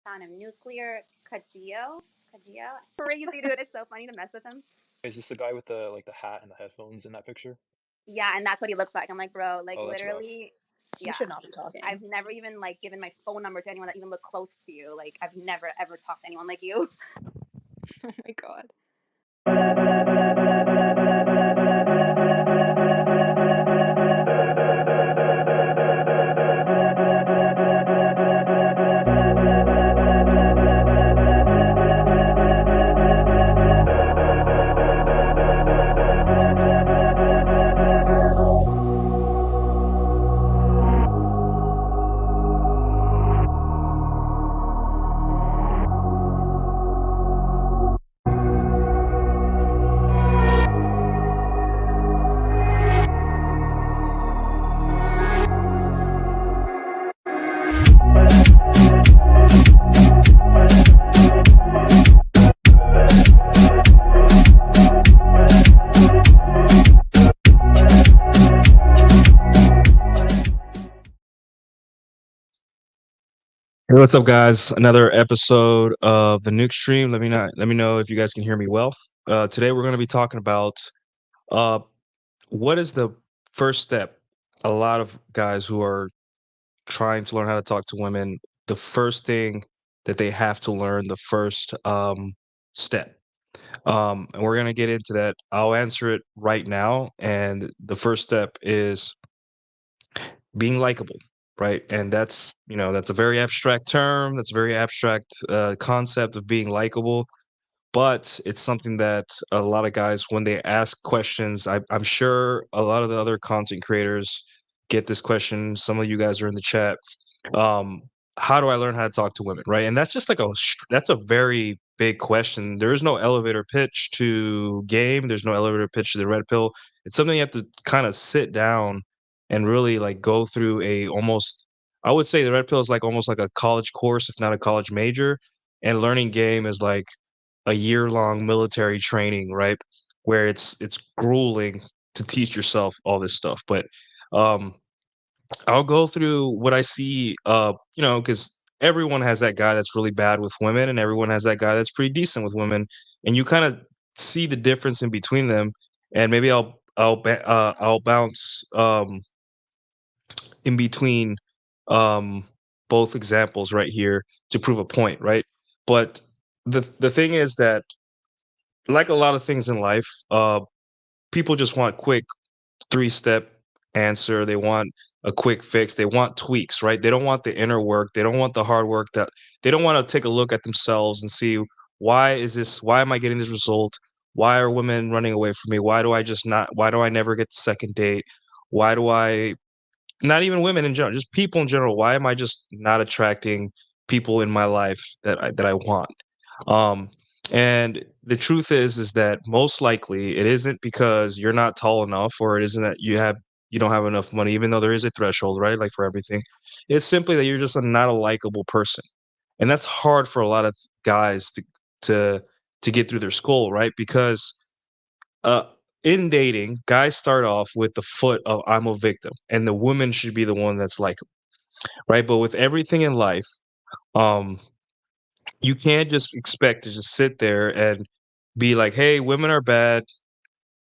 found him. Nuclear Cadillo. Crazy dude. It's so funny to mess with him. Is this the guy with the hat and the headphones in that picture? Yeah, and that's what he looks like. I'm like, bro, like Oh, that's rough. literally. You should not be talking. I've never even like given my phone number to anyone that even looked close to you. Like I've never ever talked to anyone like you. Oh my god. Hey, what's up, guys? Another episode of the Nuke Stream. Let me know if you guys can hear me well. Today we're going to be talking about what is the first step. A lot of guys who are trying to learn how to talk to women, the first thing that they have to learn, the first step. And we're going to get into that. I'll answer it right now. And the first step is being likable, right? And that's a very abstract term. That's a very abstract concept of being likable, but it's something that a lot of guys, when they ask questions, I'm sure a lot of the other content creators get this question. Some of you guys are in the chat. How do I learn how to talk to women, right? And that's just like that's a very big question. There is no elevator pitch to game. There's no elevator pitch to the red pill. It's something you have to kind of sit down and really like go through I would say the red pill is like almost like a college course, if not a college major. And learning game is like a year-long military training, right? Where it's grueling to teach yourself all this stuff. But I'll go through what I see, because everyone has that guy that's really bad with women, and everyone has that guy that's pretty decent with women, and you kind of see the difference in between them. And maybe I'll bounce in between both examples right here to prove a point, right? But the thing is that, like a lot of things in life, people just want quick 3-step answer. They want a quick fix. They want tweaks, right? They don't want the inner work. They don't want the hard work. That they don't want to take a look at themselves and see, why am I getting this result? Why are women running away from me? Why do I never get the second date? Why do I not even women in general, just people in general, why am I just not attracting people in my life that I want? And the truth is that most likely it isn't because you're not tall enough, or it isn't that you don't have enough money, even though there is a threshold, right? Like for everything. It's simply that you're just not a likable person. And that's hard for a lot of guys to to get through their skull, right? Because uh in dating, guys start off with the foot of I'm a victim, and the woman should be the one that's likable, right? But with everything in life, um, you can't just expect to just sit there and be like, "Hey, women are bad.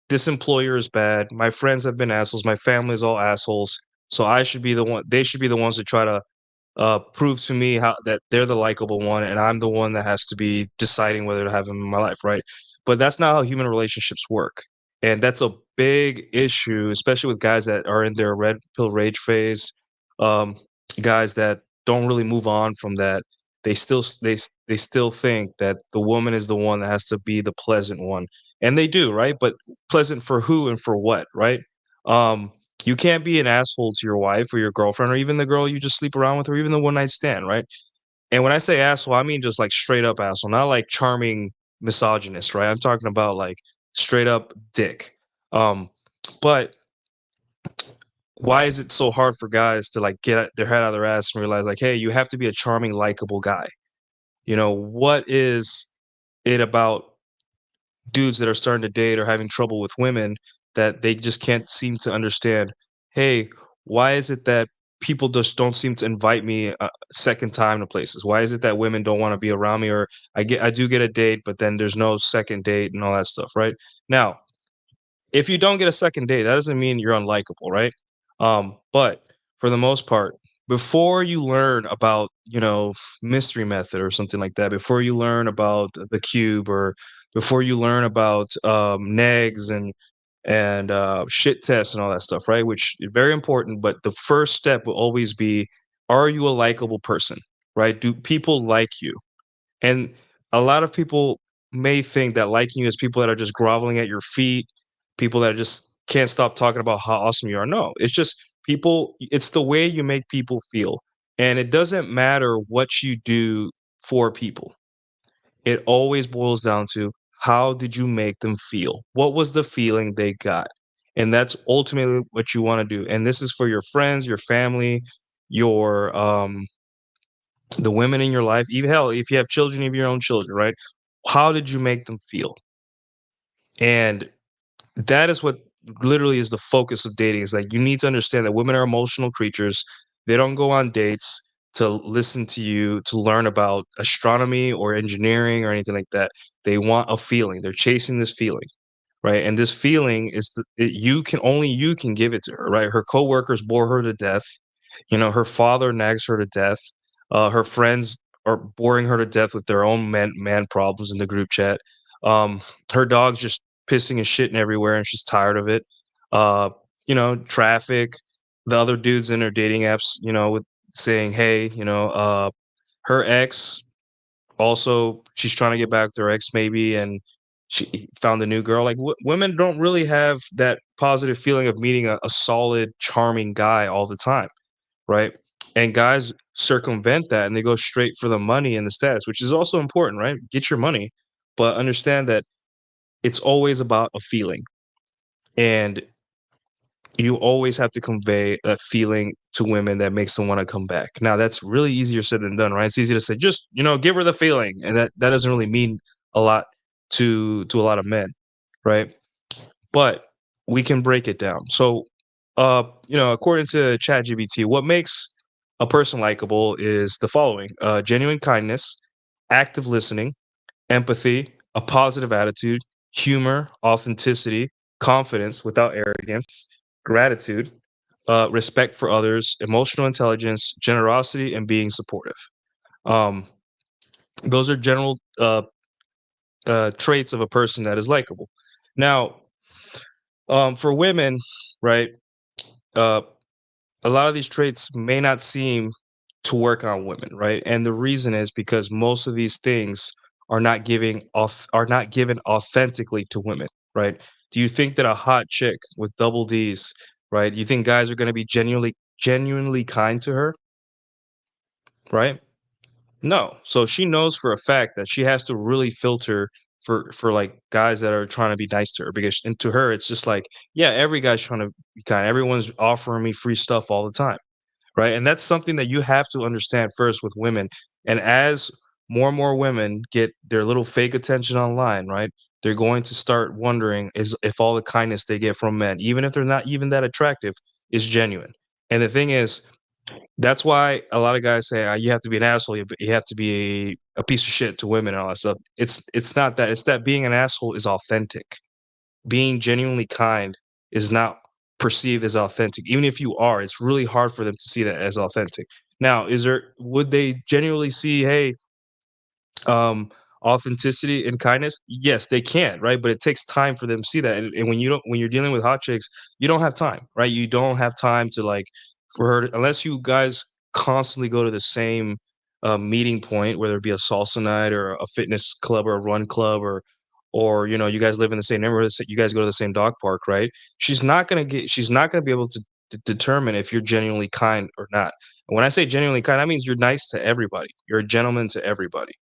This employer is bad. My friends have been assholes. My family is all assholes. So I should be the one. They should be the ones to try to prove to me how that they're the likable one, and I'm the one that has to be deciding whether to have them in my life, right? But that's not how human relationships work, and that's a big issue, especially with guys that are in their red pill rage phase. Um, Guys that don't really move on from that. They still think that the woman is the one that has to be the pleasant one, and they do, right? But pleasant for who and for what, right? Um, you can't be an asshole to your wife or your girlfriend or even the girl you just sleep around with or even the one night stand, right? And when I say asshole, I mean just like straight up asshole, not like charming misogynist, right? I'm talking about like straight up dick. Um, but why is it so hard for guys to like get their head out of their ass and realize like, hey, you have to be a charming, likable guy? What is it about dudes that are starting to date or having trouble with women that they just can't seem to understand? Hey, why is it that people just don't seem to invite me a second time to places? Why is it that women don't want to be around me, or I do get a date, but then there's no second date and all that stuff, right? Now, if you don't get a second date, that doesn't mean you're unlikable, right? But for the most part, before you learn about, mystery method or something like that, before you learn about the cube, or before you learn about negs and shit tests and all that stuff, right? Which is very important, but the first step will always be, are you a likable person, right? Do people like you? And a lot of people may think that liking you is people that are just groveling at your feet, people that just can't stop talking about how awesome you are. No, it's just people, it's the way you make people feel. And it doesn't matter what you do for people. It always boils down to, how did you make them feel? What was the feeling they got? And that's ultimately what you want to do. And this is for your friends, your family, your the women in your life, even hell, if you have children of your own children, right? How did you make them feel? And that is what literally is the focus of dating. Is like, you need to understand that women are emotional creatures. They don't go on dates to listen to you, to learn about astronomy or engineering or anything like that. They want a feeling. They're chasing this feeling, right? And this feeling is you can give it to her, right? Her coworkers bore her to death. Her father nags her to death. Her friends are boring her to death with their own man problems in the group chat. Um, Her dog's just pissing and shitting everywhere, and she's tired of it. Traffic, the other dudes in her dating apps, with saying, "Hey, her ex." Also, she's trying to get back with her ex, maybe, and she found a new girl. Like, women don't really have that positive feeling of meeting a solid, charming guy all the time, right? And guys circumvent that, and they go straight for the money and the status, which is also important, right? Get your money, but understand that it's always about a feeling, and you always have to convey a feeling to women that makes them want to come back. Now, that's really easier said than done, right? It's easy to say, just, give her the feeling, and that doesn't really mean a lot to a lot of men, right? But we can break it down. So, according to ChatGPT, what makes a person likable is the following: genuine kindness, active listening, empathy, a positive attitude, humor, authenticity, confidence without arrogance, gratitude, respect for others, emotional intelligence, generosity, and being supportive. Um, those are general traits of a person that is likable. Now, for women, right? Uh, a lot of these traits may not seem to work on women, right? And the reason is because most of these things are not given authentically to women, right? Do you think that a hot chick with double D's, right? You think guys are going to be genuinely kind to her, right? No. So she knows for a fact that she has to really filter for like guys that are trying to be nice to her, because and to her it's just like, yeah, every guy's trying to be kind. Everyone's offering me free stuff all the time, right? And that's something that you have to understand first with women. And as more and more women get their little fake attention online, right? They're going to start wondering is if all the kindness they get from men, even if they're not even that attractive, is genuine. And the thing is, that's why a lot of guys say, you have to be an asshole, you have to be a piece of shit to women and all that stuff. It's not that. It's that being an asshole is authentic. Being genuinely kind is not perceived as authentic. Even if you are, it's really hard for them to see that as authentic. Now, would they genuinely see, hey, um, authenticity and kindness? Yes, they can, right? But it takes time for them to see that. And when you're dealing with hot chicks, you don't have time, right? You don't have time to like for her unless you guys constantly go to the same meeting point, whether it be a salsa night or a fitness club or a run club or you guys live in the same neighborhood, you guys go to the same dog park, right? She's not gonna be able to determine if you're genuinely kind or not. And when I say genuinely kind, that means you're nice to everybody. You're a gentleman to everybody.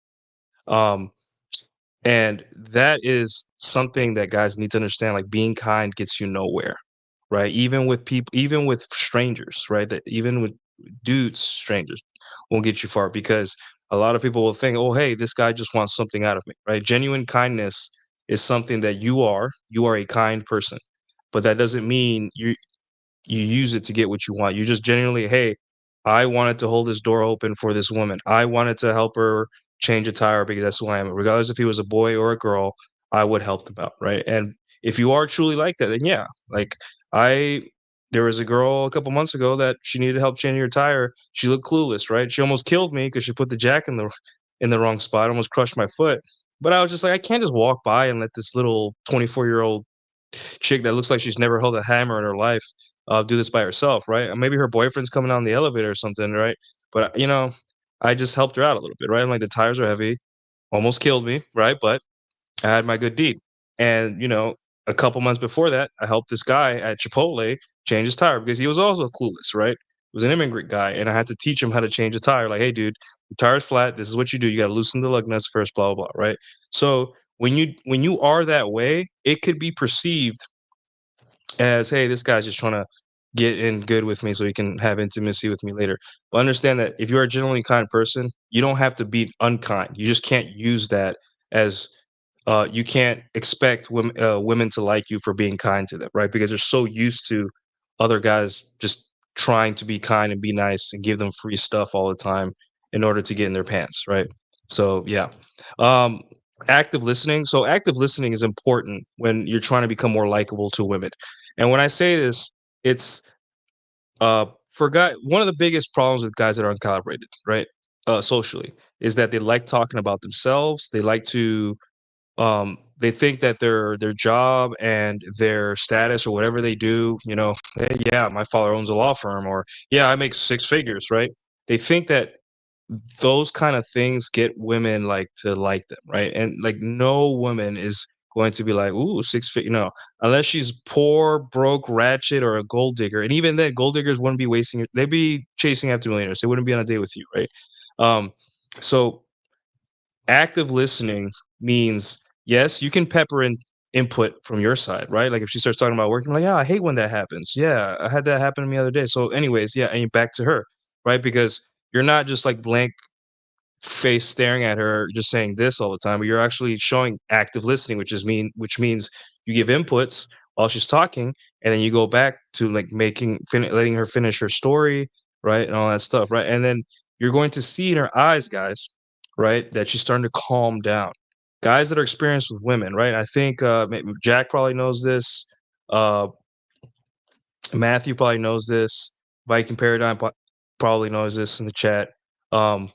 Um, and that is something that guys need to understand. Like, being kind gets you nowhere, right? Even with people, even with strangers, right? That even with dudes, strangers won't get you far, because a lot of people will think, oh, hey, this guy just wants something out of me, right? Genuine kindness is something that you are a kind person, but that doesn't mean you use it to get what you want. You just genuinely, hey, I wanted to hold this door open for this woman. I wanted to help her change a tire because that's who I am. Regardless if he was a boy or a girl, I would help them out, right? And if you are truly like that, then yeah, like I there was a girl a couple months ago that she needed help changing her tire. She looked clueless, right? She almost killed me because she put the jack in the wrong spot, almost crushed my foot. But I was just like, I can't just walk by and let this little 24-year-old chick that looks like she's never held a hammer in her life do this by herself, right? And maybe her boyfriend's coming down the elevator or something, right? But I just helped her out a little bit, right? I'm like, the tires are heavy, almost killed me, right? But I had my good deed. And, a couple months before that, I helped this guy at Chipotle change his tire because he was also clueless, right? He was an immigrant guy, and I had to teach him how to change a tire. Like, hey, dude, the tire's flat. This is what you do. You got to loosen the lug nuts first, blah, blah, blah, right? So when you are that way, it could be perceived as, hey, this guy's just trying to get in good with me so he can have intimacy with me later. But understand that if you're a genuinely kind person, you don't have to be unkind. You just can't use that as you can't expect women to like you for being kind to them, right? Because they're so used to other guys just trying to be kind and be nice and give them free stuff all the time in order to get in their pants, right? So yeah. Um, active listening. So active listening is important when you're trying to become more likable to women. And when I say this, it's for guy one of the biggest problems with guys that are uncalibrated, right? Socially, is that they like talking about themselves. They like to they think that their job and their status or whatever they do, hey, yeah, my father owns a law firm, or yeah, I make six figures, right? They think that those kind of things get women like to like them, right? And like no woman is going to be like, ooh, six feet, unless she's poor, broke, ratchet, or a gold digger. And even then, gold diggers wouldn't be wasting it. They'd be chasing after millionaires. They wouldn't be on a date with you, right? So active listening means yes, you can pepper in input from your side, right? Like if she starts talking about working, like, yeah, I hate when that happens. Yeah, I had that happen to me the other day. So, anyways, yeah, and back to her, right? Because you're not just like blank face staring at her just saying this all the time, but you're actually showing active listening, which means you give inputs while she's talking, and then you go back to like letting her finish her story, right? And all that stuff, right? And then you're going to see in her eyes, guys, right, that she's starting to calm down. Guys that are experienced with women, right? I think maybe Jack probably knows this. Uh, Matthew probably knows this. Viking Paradigm probably knows this in the chat. Um,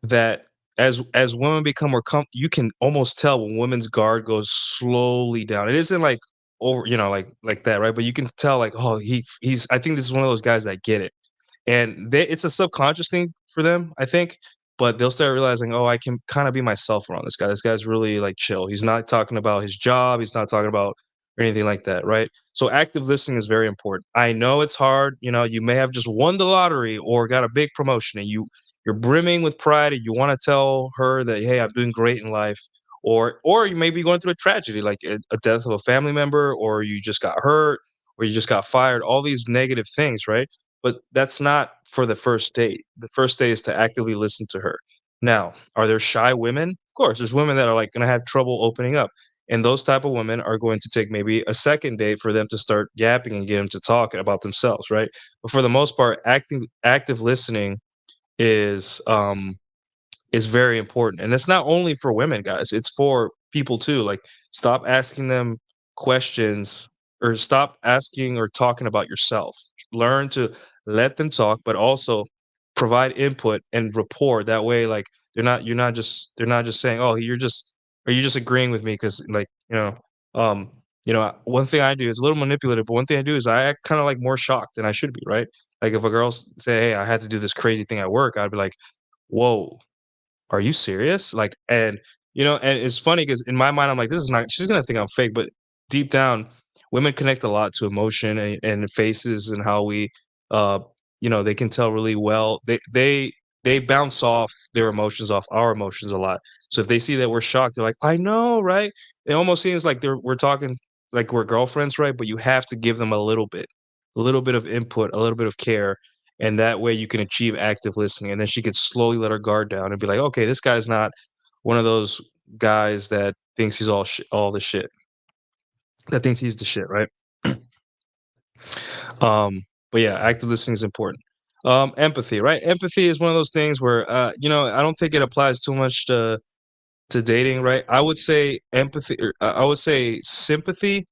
that as women become more you can almost tell when women's guard goes slowly down. It isn't like over, like that, right? But you can tell like, oh, he's I think this is one of those guys that get it. And it's a subconscious thing for them, I think, but they'll start realizing, oh, I can kind of be myself around this guy. This guy's really like chill. He's not talking about his job. He's not talking about or anything like that, right? So active listening is very important. I know it's hard. You may have just won the lottery or got a big promotion, and you're brimming with pride, and you want to tell her that, hey, I'm doing great in life. Or you may be going through a tragedy like a death of a family member, or you just got hurt, or you just got fired. All these negative things, right? But that's not for the first date. The first date is to actively listen to her. Now, are there shy women? Of course, there's women that are like going to have trouble opening up. And those type of women are going to take maybe a second date for them to start yapping and get them to talk about themselves, right? But for the most part, active listening is very important. And it's not only for women, guys. It's for people too. Like stop asking them questions or stop asking or talking about yourself. Learn to let them talk, but also provide input and rapport. That way, like they're not just saying, "Oh, are you just agreeing with me?" Because one thing I do is a little manipulative, but one thing I do is I act kind of like more shocked than I should be, right? Like if a girl say, "Hey, I had to do this crazy thing at work," I'd be like, "Whoa, are you serious?" Like, and it's funny because in my mind, I'm like, this is not, she's gonna think I'm fake, but deep down, women connect a lot to emotion and faces and how we, uh, they can tell really well. They bounce off their emotions off our emotions a lot. So if they see that we're shocked, they're like, I know, right? It almost seems like we're talking like we're girlfriends, right? But you have to give them a little bit of input, a little bit of care, and that way you can achieve active listening. And then she could slowly let her guard down and be like, okay, this guy's not one of those guys that thinks he's all the shit, that thinks he's the shit, right? But yeah, active listening is important. Empathy, right? Empathy is one of those things where I don't think it applies too much to dating, right? I would say empathy, I would say sympathy.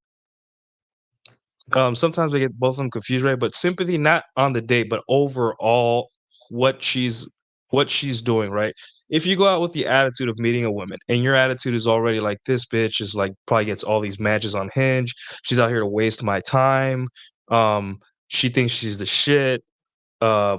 Sometimes I get both of them confused, right? But sympathy, not on the date, but overall what she's what she's doing, right? If you go out with the attitude of meeting a woman and your attitude is already like this bitch is like probably gets all these matches on Hinge, she's out here to waste my time. She thinks she's the shit. Uh,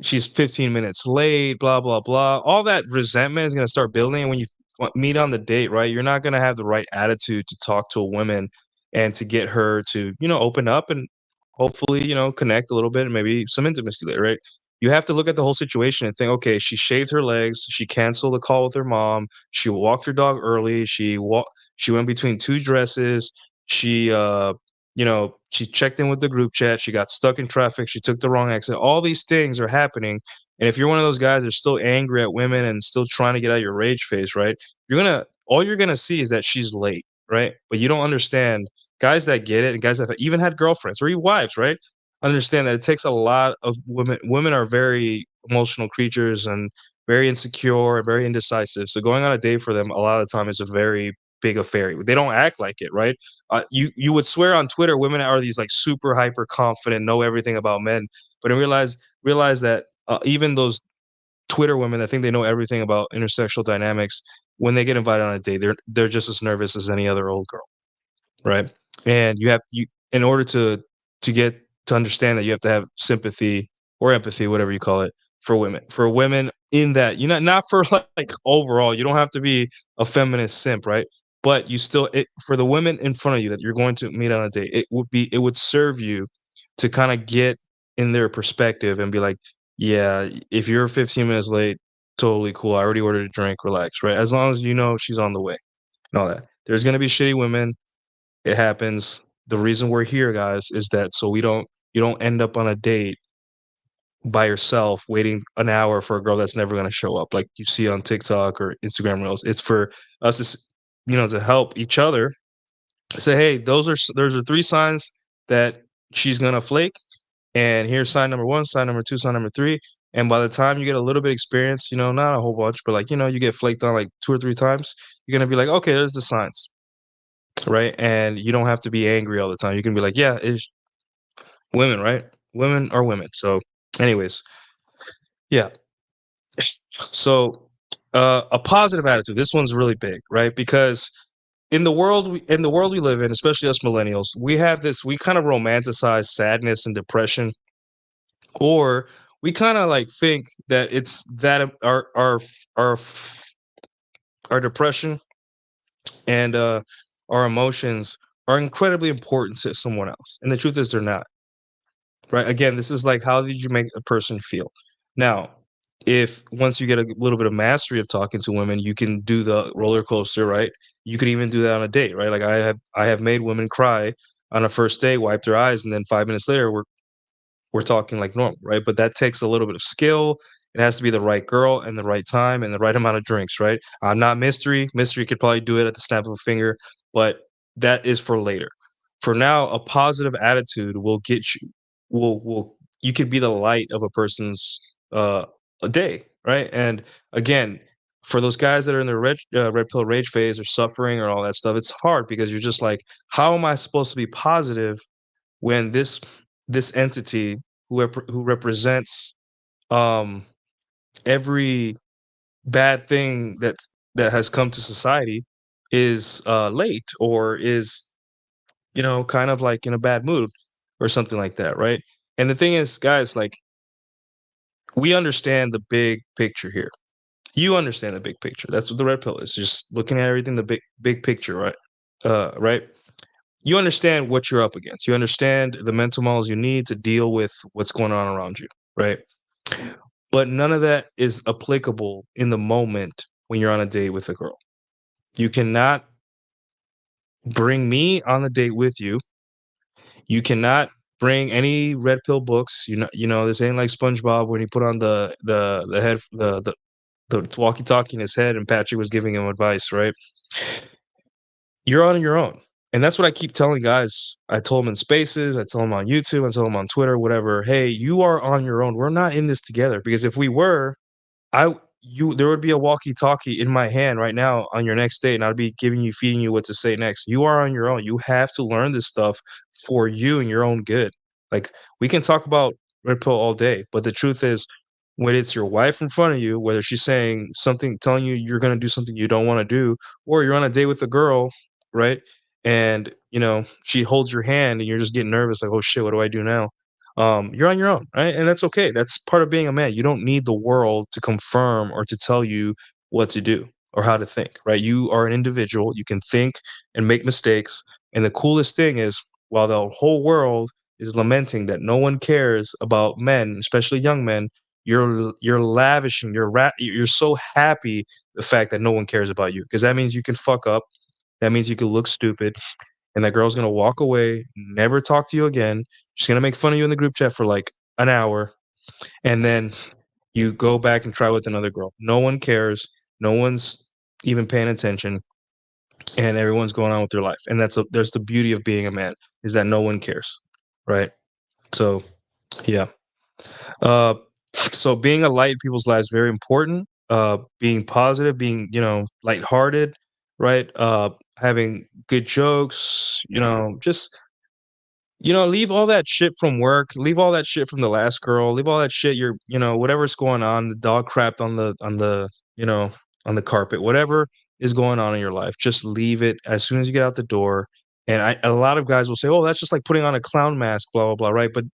she's 15 minutes late, blah blah blah. All that resentment is going to start building, and when you meet on the date, right, you're not going to have the right attitude to talk to a woman and to get her to open up and hopefully connect a little bit and maybe some intimacy later, right? You have to look at the whole situation and think, okay, she shaved her legs, she canceled a call with her mom, she walked her dog early, she went between two dresses, she she checked in with the group chat, she got stuck in traffic, she took the wrong exit. All these things are happening. And if you're one of those guys that's still angry at women and still trying to get out of your rage face, right? All you're gonna see is that she's late, right? But you don't understand guys that get it and guys that have even had girlfriends or even wives, right? Understand that it takes a lot of women. Women are very emotional creatures and very insecure and very indecisive. So going on a date for them a lot of the time is a very big affair. They don't act like it, right? You would swear on Twitter women are these like super hyper confident, know everything about men, but then realize that even those Twitter women that think they know everything about intersexual dynamics, when they get invited on a date, they're just as nervous as any other old girl, right? And you in order to get to understand that you have to have sympathy or empathy, whatever you call it, for women. For women in that, not for like overall, you don't have to be a feminist simp, right? But you still for the women in front of you that you're going to meet on a date, it would serve you to kind of get in their perspective and be like, yeah, if you're 15 minutes late, totally cool. I already ordered a drink, relax, right? As long as you know she's on the way and all that. There's gonna be shitty women. It happens. The reason we're here, guys, is that so you don't end up on a date by yourself waiting an hour for a girl that's never going to show up like you see on TikTok or Instagram reels. It's for us to help each other. Say, hey, those are three signs that she's going to flake, and here's sign number 1, sign number 2, sign number 3. And by the time you get a little bit of experience, not a whole bunch, but like you get flaked on like 2 or 3 times, you're going to be like, okay, there's the signs. Right? And you don't have to be angry all the time. You can be like, yeah, it's women, right? Women are women. So, anyways, yeah. So, a positive attitude. This one's really big, right? Because in the world we live in, especially us millennials, we have this. We kind of romanticize sadness and depression, or we kind of like think that it's that our our depression and our emotions are incredibly important to someone else. And the truth is, they're not. Right? Again, this is like, how did you make a person feel? Now, if once you get a little bit of mastery of talking to women, you can do the roller coaster, right? You could even do that on a date, right? Like I have made women cry on a first date, wipe their eyes, and then 5 minutes later we're talking like normal, right? But that takes a little bit of skill. It has to be the right girl and the right time and the right amount of drinks, right? I'm not mystery. Mystery could probably do it at the snap of a finger, but that is for later. For now, a positive attitude will get you will you could be the light of a person's a day, right? And again, for those guys that are in the red pill rage phase or suffering or all that stuff, it's hard because you're just like, how am I supposed to be positive when this entity who represents um every bad thing that has come to society is late or is kind of like in a bad mood or something like that, right? And the thing is, guys, like, we understand the big picture here. You understand the big picture. That's what the red pill is, just looking at everything, the big picture, right? Right. You understand what you're up against. You understand the mental models you need to deal with what's going on around you, right? But none of that is applicable in the moment when you're on a date with a girl. You cannot bring me on a date with you. You cannot bring any red pill books. This ain't like SpongeBob when he put on the head the walkie-talkie in his head and Patrick was giving him advice, right? You're on your own. And that's what I keep telling guys. I told them in spaces, I tell them on YouTube, I tell them on Twitter, whatever. Hey, you are on your own. We're not in this together. Because if we were, there would be a walkie-talkie in my hand right now on your next date, and I'd be feeding you what to say next. You are on your own. You have to learn this stuff for you and your own good. Like, we can talk about red pill all day, but the truth is, when it's your wife in front of you, whether she's saying something, telling you you're gonna do something you don't want to do, or you're on a date with a girl, right? And she holds your hand and you're just getting nervous, like, oh shit, what do I do now? You're on your own, right? And that's okay. That's part of being a man. You don't need the world to confirm or to tell you what to do or how to think, right? You are an individual. You can think and make mistakes. And the coolest thing is, while the whole world is lamenting that no one cares about men, especially young men, you're lavishing, you're so happy the fact that no one cares about you, because that means you can fuck up. That means you can look stupid, and that girl's gonna walk away, never talk to you again. She's gonna make fun of you in the group chat for like an hour, and then you go back and try with another girl. No one cares. No one's even paying attention, and everyone's going on with their life. And there's the beauty of being a man, is that no one cares, right? So, yeah. Uh, so being a light in people's lives, very important. Being positive, being lighthearted, right? Having good jokes, just leave all that shit from work, leave all that shit from the last girl, leave all that shit, whatever's going on, the dog crapped you know, on the carpet, whatever is going on in your life, just leave it as soon as you get out the door. And a lot of guys will say, "Oh, that's just like putting on a clown mask, blah blah blah," right? But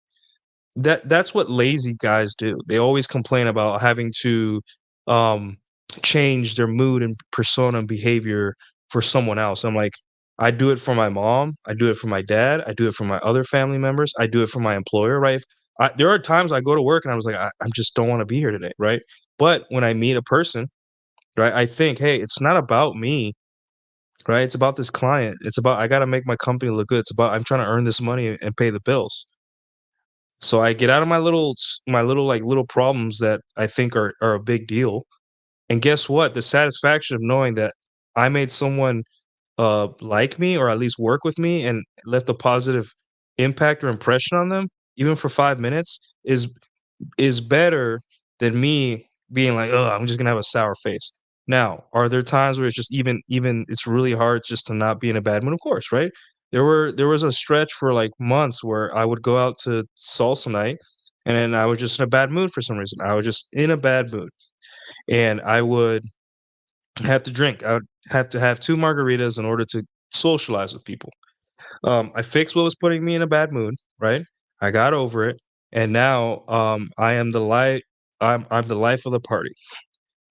that's what lazy guys do. They always complain about having to um change their mood and persona and behavior for someone else. I'm like, I do it for my mom, I do it for my dad, I do it for my other family members, I do it for my employer, right? There are times I go to work and I was like, I just don't want to be here today, right? But when I meet a person, right, I think, hey, it's not about me, right? It's about this client. It's about, I got to make my company look good. It's about, I'm trying to earn this money and pay the bills. So I get out of my little problems that I think are a big deal. And guess what? The satisfaction of knowing that I made someone like me, or at least work with me, and left a positive impact or impression on them, even for 5 minutes, is better than me being like, oh, I'm just gonna have a sour face. Now, are there times where it's just even it's really hard just to not be in a bad mood? Of course, right? There was a stretch for like months where I would go out to salsa night, and then I was just in a bad mood for some reason. I was just in a bad mood, and I would have to drink. I would have to have 2 margaritas in order to socialize with people. I fixed what was putting me in a bad mood, right? I got over it, and now I am the light. I'm the life of the party,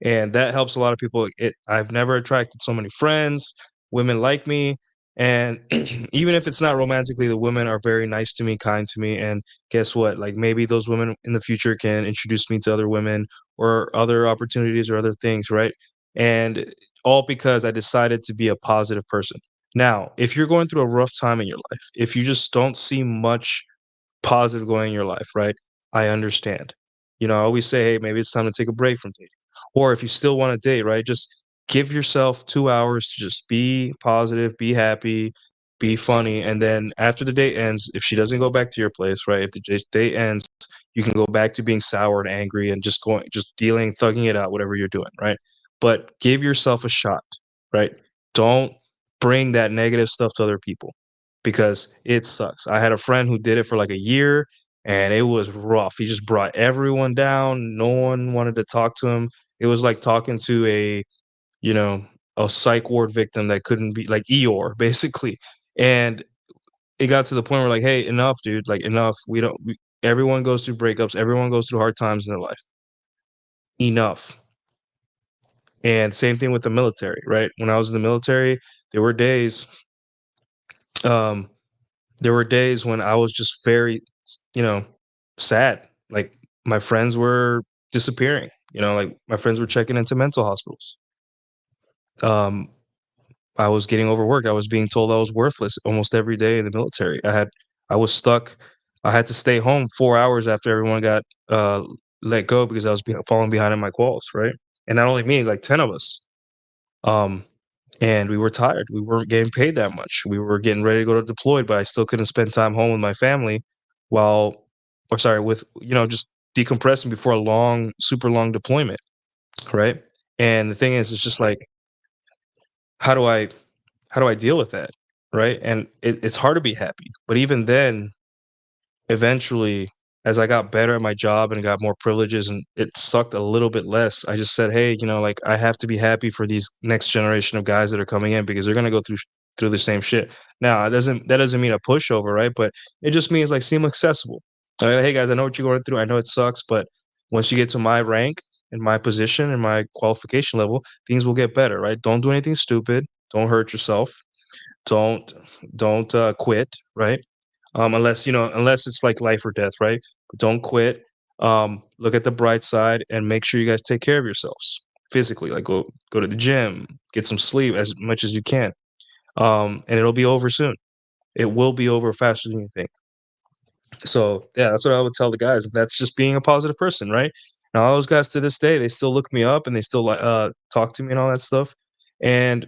and that helps a lot of people. I've never attracted so many friends. Women like me, and even if it's not romantically, the women are very nice to me, kind to me. And guess what? Like, maybe those women in the future can introduce me to other women or other opportunities or other things, right? And all because I decided to be a positive person. Now, if you're going through a rough time in your life, if you just don't see much positive going in your life, right? I understand. I always say, hey, maybe it's time to take a break from dating. Or if you still want to date, right? Just give yourself 2 hours to just be positive, be happy, be funny. And then after the date ends, if she doesn't go back to your place, right? If the date ends, you can go back to being sour and angry and just dealing, thugging it out, whatever you're doing, right? But give yourself a shot, right? Don't bring that negative stuff to other people, because it sucks. I had a friend who did it for like a year, and it was rough. He just brought everyone down. No one wanted to talk to him. It was like talking to you know, a psych ward victim that couldn't be, like Eeyore, basically. And it got to the point where, like, hey, enough, dude. Like, enough. Everyone goes through breakups. Everyone goes through hard times in their life. Enough. And same thing with the military, right? When I was in the military, there were days, um, when I was just very, you know, sad. Like, my friends were disappearing. Like, my friends were checking into mental hospitals. Um, I was getting overworked. I was being told I was worthless almost every day in the military. I was stuck. I had to stay home 4 hours after everyone got let go, because I was falling behind in my quals, right? And not only me, like 10 of us. Um, and we were tired. We weren't getting paid that much. We were getting ready to go to deployed, but I still couldn't spend time home with my family with just decompressing before a long, super long deployment, right? And the thing is, it's just like, how do I deal with that, right? And it's hard to be happy, but even then, eventually, as I got better at my job and got more privileges and it sucked a little bit less, I just said, hey, like I have to be happy for these next generation of guys that are coming in because they're gonna go through the same shit. Now, that doesn't mean a pushover, right? But it just means like seem accessible. Hey guys, I know what you're going through. I know it sucks, but once you get to my rank and my position and my qualification level, things will get better, right? Don't do anything stupid. Don't hurt yourself. Don't don't quit, right? Unless it's like life or death, right? But don't quit. Look at the bright side and make sure you guys take care of yourselves physically. Like go to the gym, get some sleep as much as you can. And it'll be over soon. It will be over faster than you think. So yeah, that's what I would tell the guys. That's just being a positive person, right? Now all those guys to this day, they still look me up and they still talk to me and all that stuff. And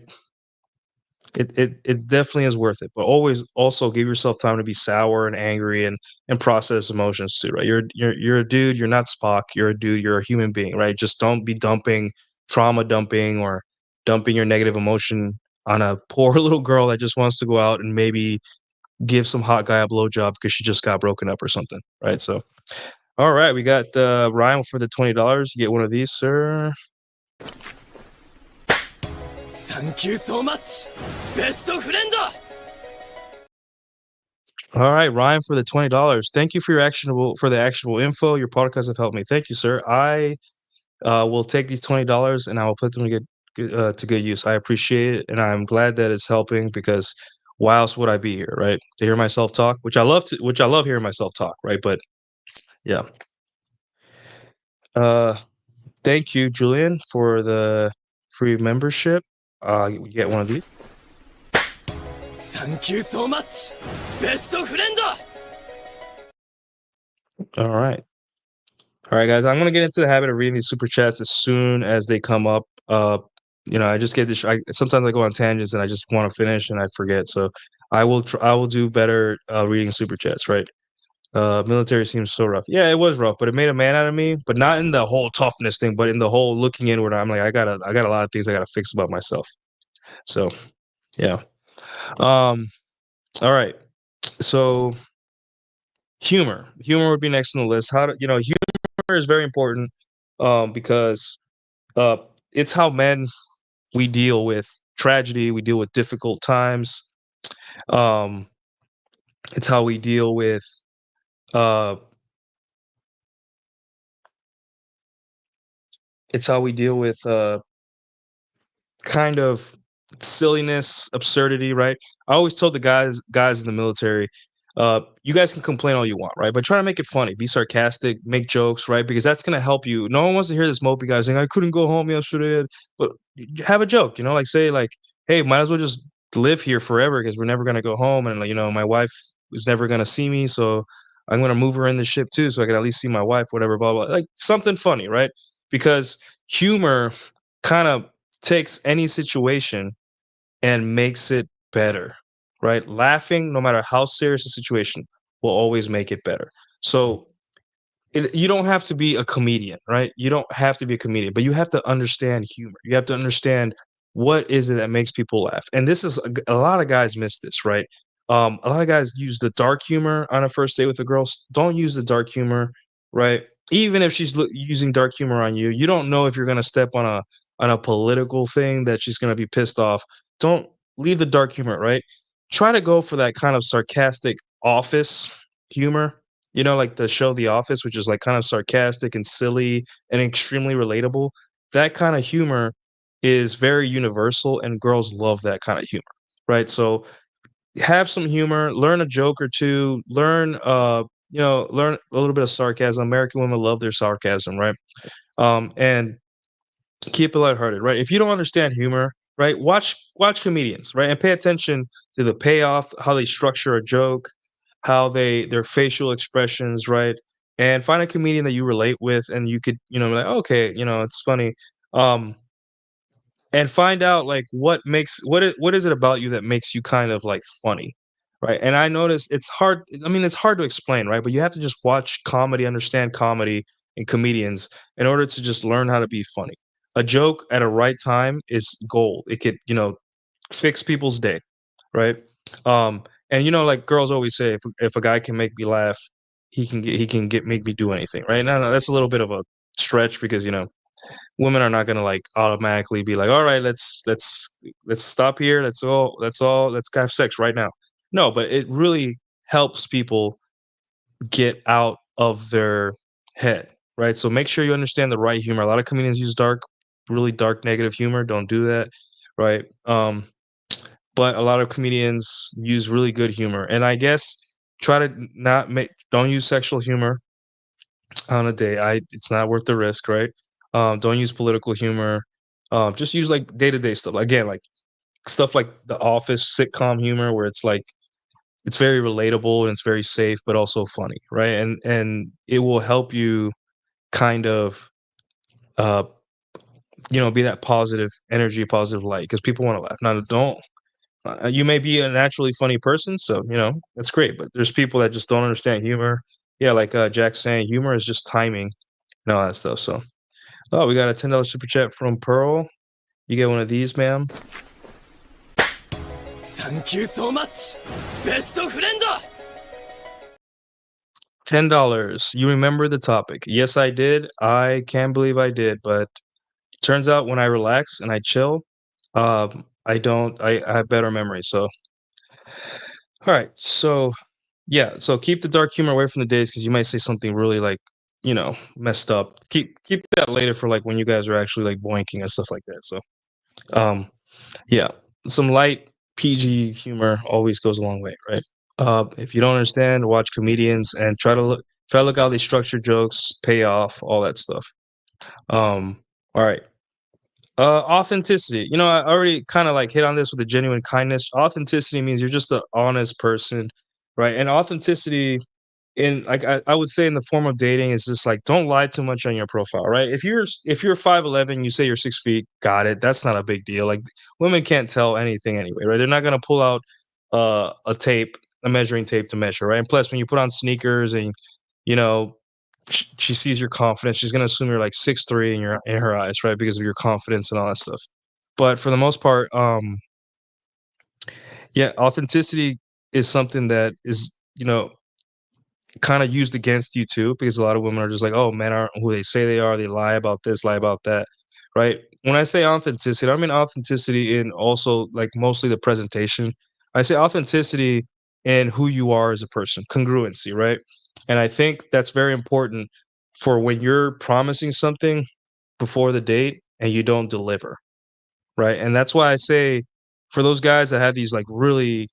it definitely is worth it, but always also give yourself time to be sour and angry and process emotions too, right? You're a dude. You're not Spock. You're a dude. You're a human being, right? Just don't be trauma dumping or dumping your negative emotion on a poor little girl that just wants to go out and maybe give some hot guy a blowjob because she just got broken up or something, right? So, all right, we got Ryan for the $20. You get one of these, sir. Thank you so much, best friend. All right, Ryan for the $20. Thank you for the actionable info. Your podcasts have helped me. Thank you, sir. I will take these $20 and I will put them to good use. I appreciate it, and I'm glad that it's helping because why else would I be here, right? To hear myself talk, which I love hearing myself talk, right? But yeah. Thank you, Julian, for the free membership. You get one of these. Thank you so much, best friend. All right. All right, guys. I'm gonna get into the habit of reading these super chats as soon as they come up. I just get this. Sometimes I go on tangents and I just want to finish and I forget. So I will do better reading super chats. Right. Military seems so rough. Yeah, it was rough, but it made a man out of me. But not in the whole toughness thing, but in the whole looking inward. I'm like, I got a lot of things I gotta fix about myself. So, yeah. All right. So humor would be next on the list. Humor is very important because uh it's how men we deal with tragedy, we deal with difficult times. um it's how we deal with uh it's how we deal with kind of silliness, absurdity, right? I always told the guys in the military, you guys can complain all you want, right? But try to make it funny, be sarcastic, make jokes, right? Because that's gonna help you. No one wants to hear this mopey guy saying, I couldn't go home yesterday. But have a joke, like say like, hey, might as well just live here forever because we're never gonna go home. And my wife is never gonna see me, so I'm gonna move her in the ship too, so I can at least see my wife, whatever, blah blah. Like something funny, right? Because humor kind of takes any situation and makes it better, right? Laughing, no matter how serious the situation, will always make it better. So you don't have to be a comedian, right? You don't have to be a comedian, but you have to understand humor. You have to understand what is it that makes people laugh. And this is a lot of guys miss this, right? A lot of guys use the dark humor on a first date with a girl. Don't use the dark humor, right? Even if she's using dark humor on you, you don't know if you're going to step on a political thing that she's going to be pissed off. Don't leave the dark humor, right? Try to go for that kind of sarcastic office humor, like the show The Office, which is like kind of sarcastic and silly and extremely relatable. That kind of humor is very universal and girls love that kind of humor, right? So have some humor, learn a joke or two, learn a little bit of sarcasm. American women love their sarcasm, right? And keep it lighthearted, right? If you don't understand humor, right, watch comedians, right, and pay attention to the payoff, how they structure a joke, how their facial expressions, right, and find a comedian that you relate with, and you could, be like, okay, it's funny. Um, and find out like what is it about you that makes you kind of like funny, right? And I noticed it's hard. I mean, it's hard to explain, right? But you have to just watch comedy, understand comedy and comedians in order to just learn how to be funny. A joke at a right time is gold. It could, fix people's day, right? And like girls always say, if a guy can make me laugh, he can make me do anything, right? No, that's a little bit of a stretch because women are not gonna like automatically be like, all right, let's stop here, let's have sex right now. No, but it really helps people get out of their head, right? So make sure you understand the right humor. A lot of comedians use really dark, negative humor. Don't do that, right? But a lot of comedians use really good humor, and I guess try to not make don't use sexual humor on a date. It's not worth the risk, right? Don't use political humor. Just use like day to day stuff. Again, like stuff like The Office sitcom humor, where it's like it's very relatable and it's very safe, but also funny, right? And it will help you kind of uh be that positive energy, positive light, because people want to laugh. Now, don't you may be a naturally funny person, so that's great. But there's people that just don't understand humor. Yeah, like Jack's saying, humor is just timing and all that stuff. So, oh, we got a $10 super chat from Pearl. You get one of these, ma'am. Thank you so much, best friend. $10. You remember the topic? Yes, I did. I can't believe I did, but turns out when I relax and I chill, I don't. I have better memory. So, all right. So, yeah. So keep the dark humor away from the days because you might say something really like messed up. Keep that later for like when you guys are actually like boinking and stuff like that. So, um, yeah, some light PG humor always goes a long way, right? If you don't understand, watch comedians and try to look how they structure jokes, pay off, all that stuff. All right. Authenticity. I already kind of like hit on this with the genuine kindness. Authenticity means you're just an honest person, right? And authenticity in like I would say in the form of dating is just like don't lie too much on your profile, right? If you're 5'11", you say you're 6 feet, got it. That's not a big deal. Like women can't tell anything anyway, right? They're not gonna pull out a measuring tape to measure, right? And plus, when you put on sneakers and you know she sees your confidence, she's gonna assume you're like 6'3" in her eyes, right? Because of your confidence and all that stuff. But for the most part, yeah, authenticity is something that is kind of used against you too, because a lot of women are just like, oh, men aren't who they say they are. They lie about this, lie about that, right? When I say authenticity, I mean authenticity in also like mostly the presentation. I say authenticity in who you are as a person, congruency, right? And I think that's very important for when you're promising something before the date and you don't deliver, right? And that's why I say for those guys that have these like really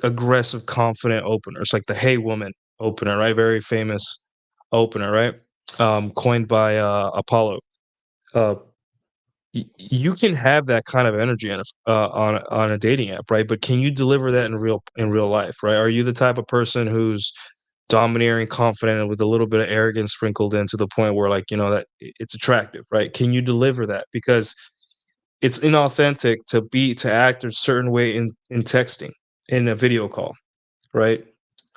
aggressive, confident openers, like the "Hey Woman" opener, right? Very famous opener, right? Coined by Apollo. Uh, you can have that kind of energy on a dating app, right? But can you deliver that in real life, right? Are you the type of person who's domineering, confident, and with a little bit of arrogance sprinkled in to the point where, like, that it's attractive, right? Can you deliver that? Because it's inauthentic to act a certain way in texting, in a video call, right?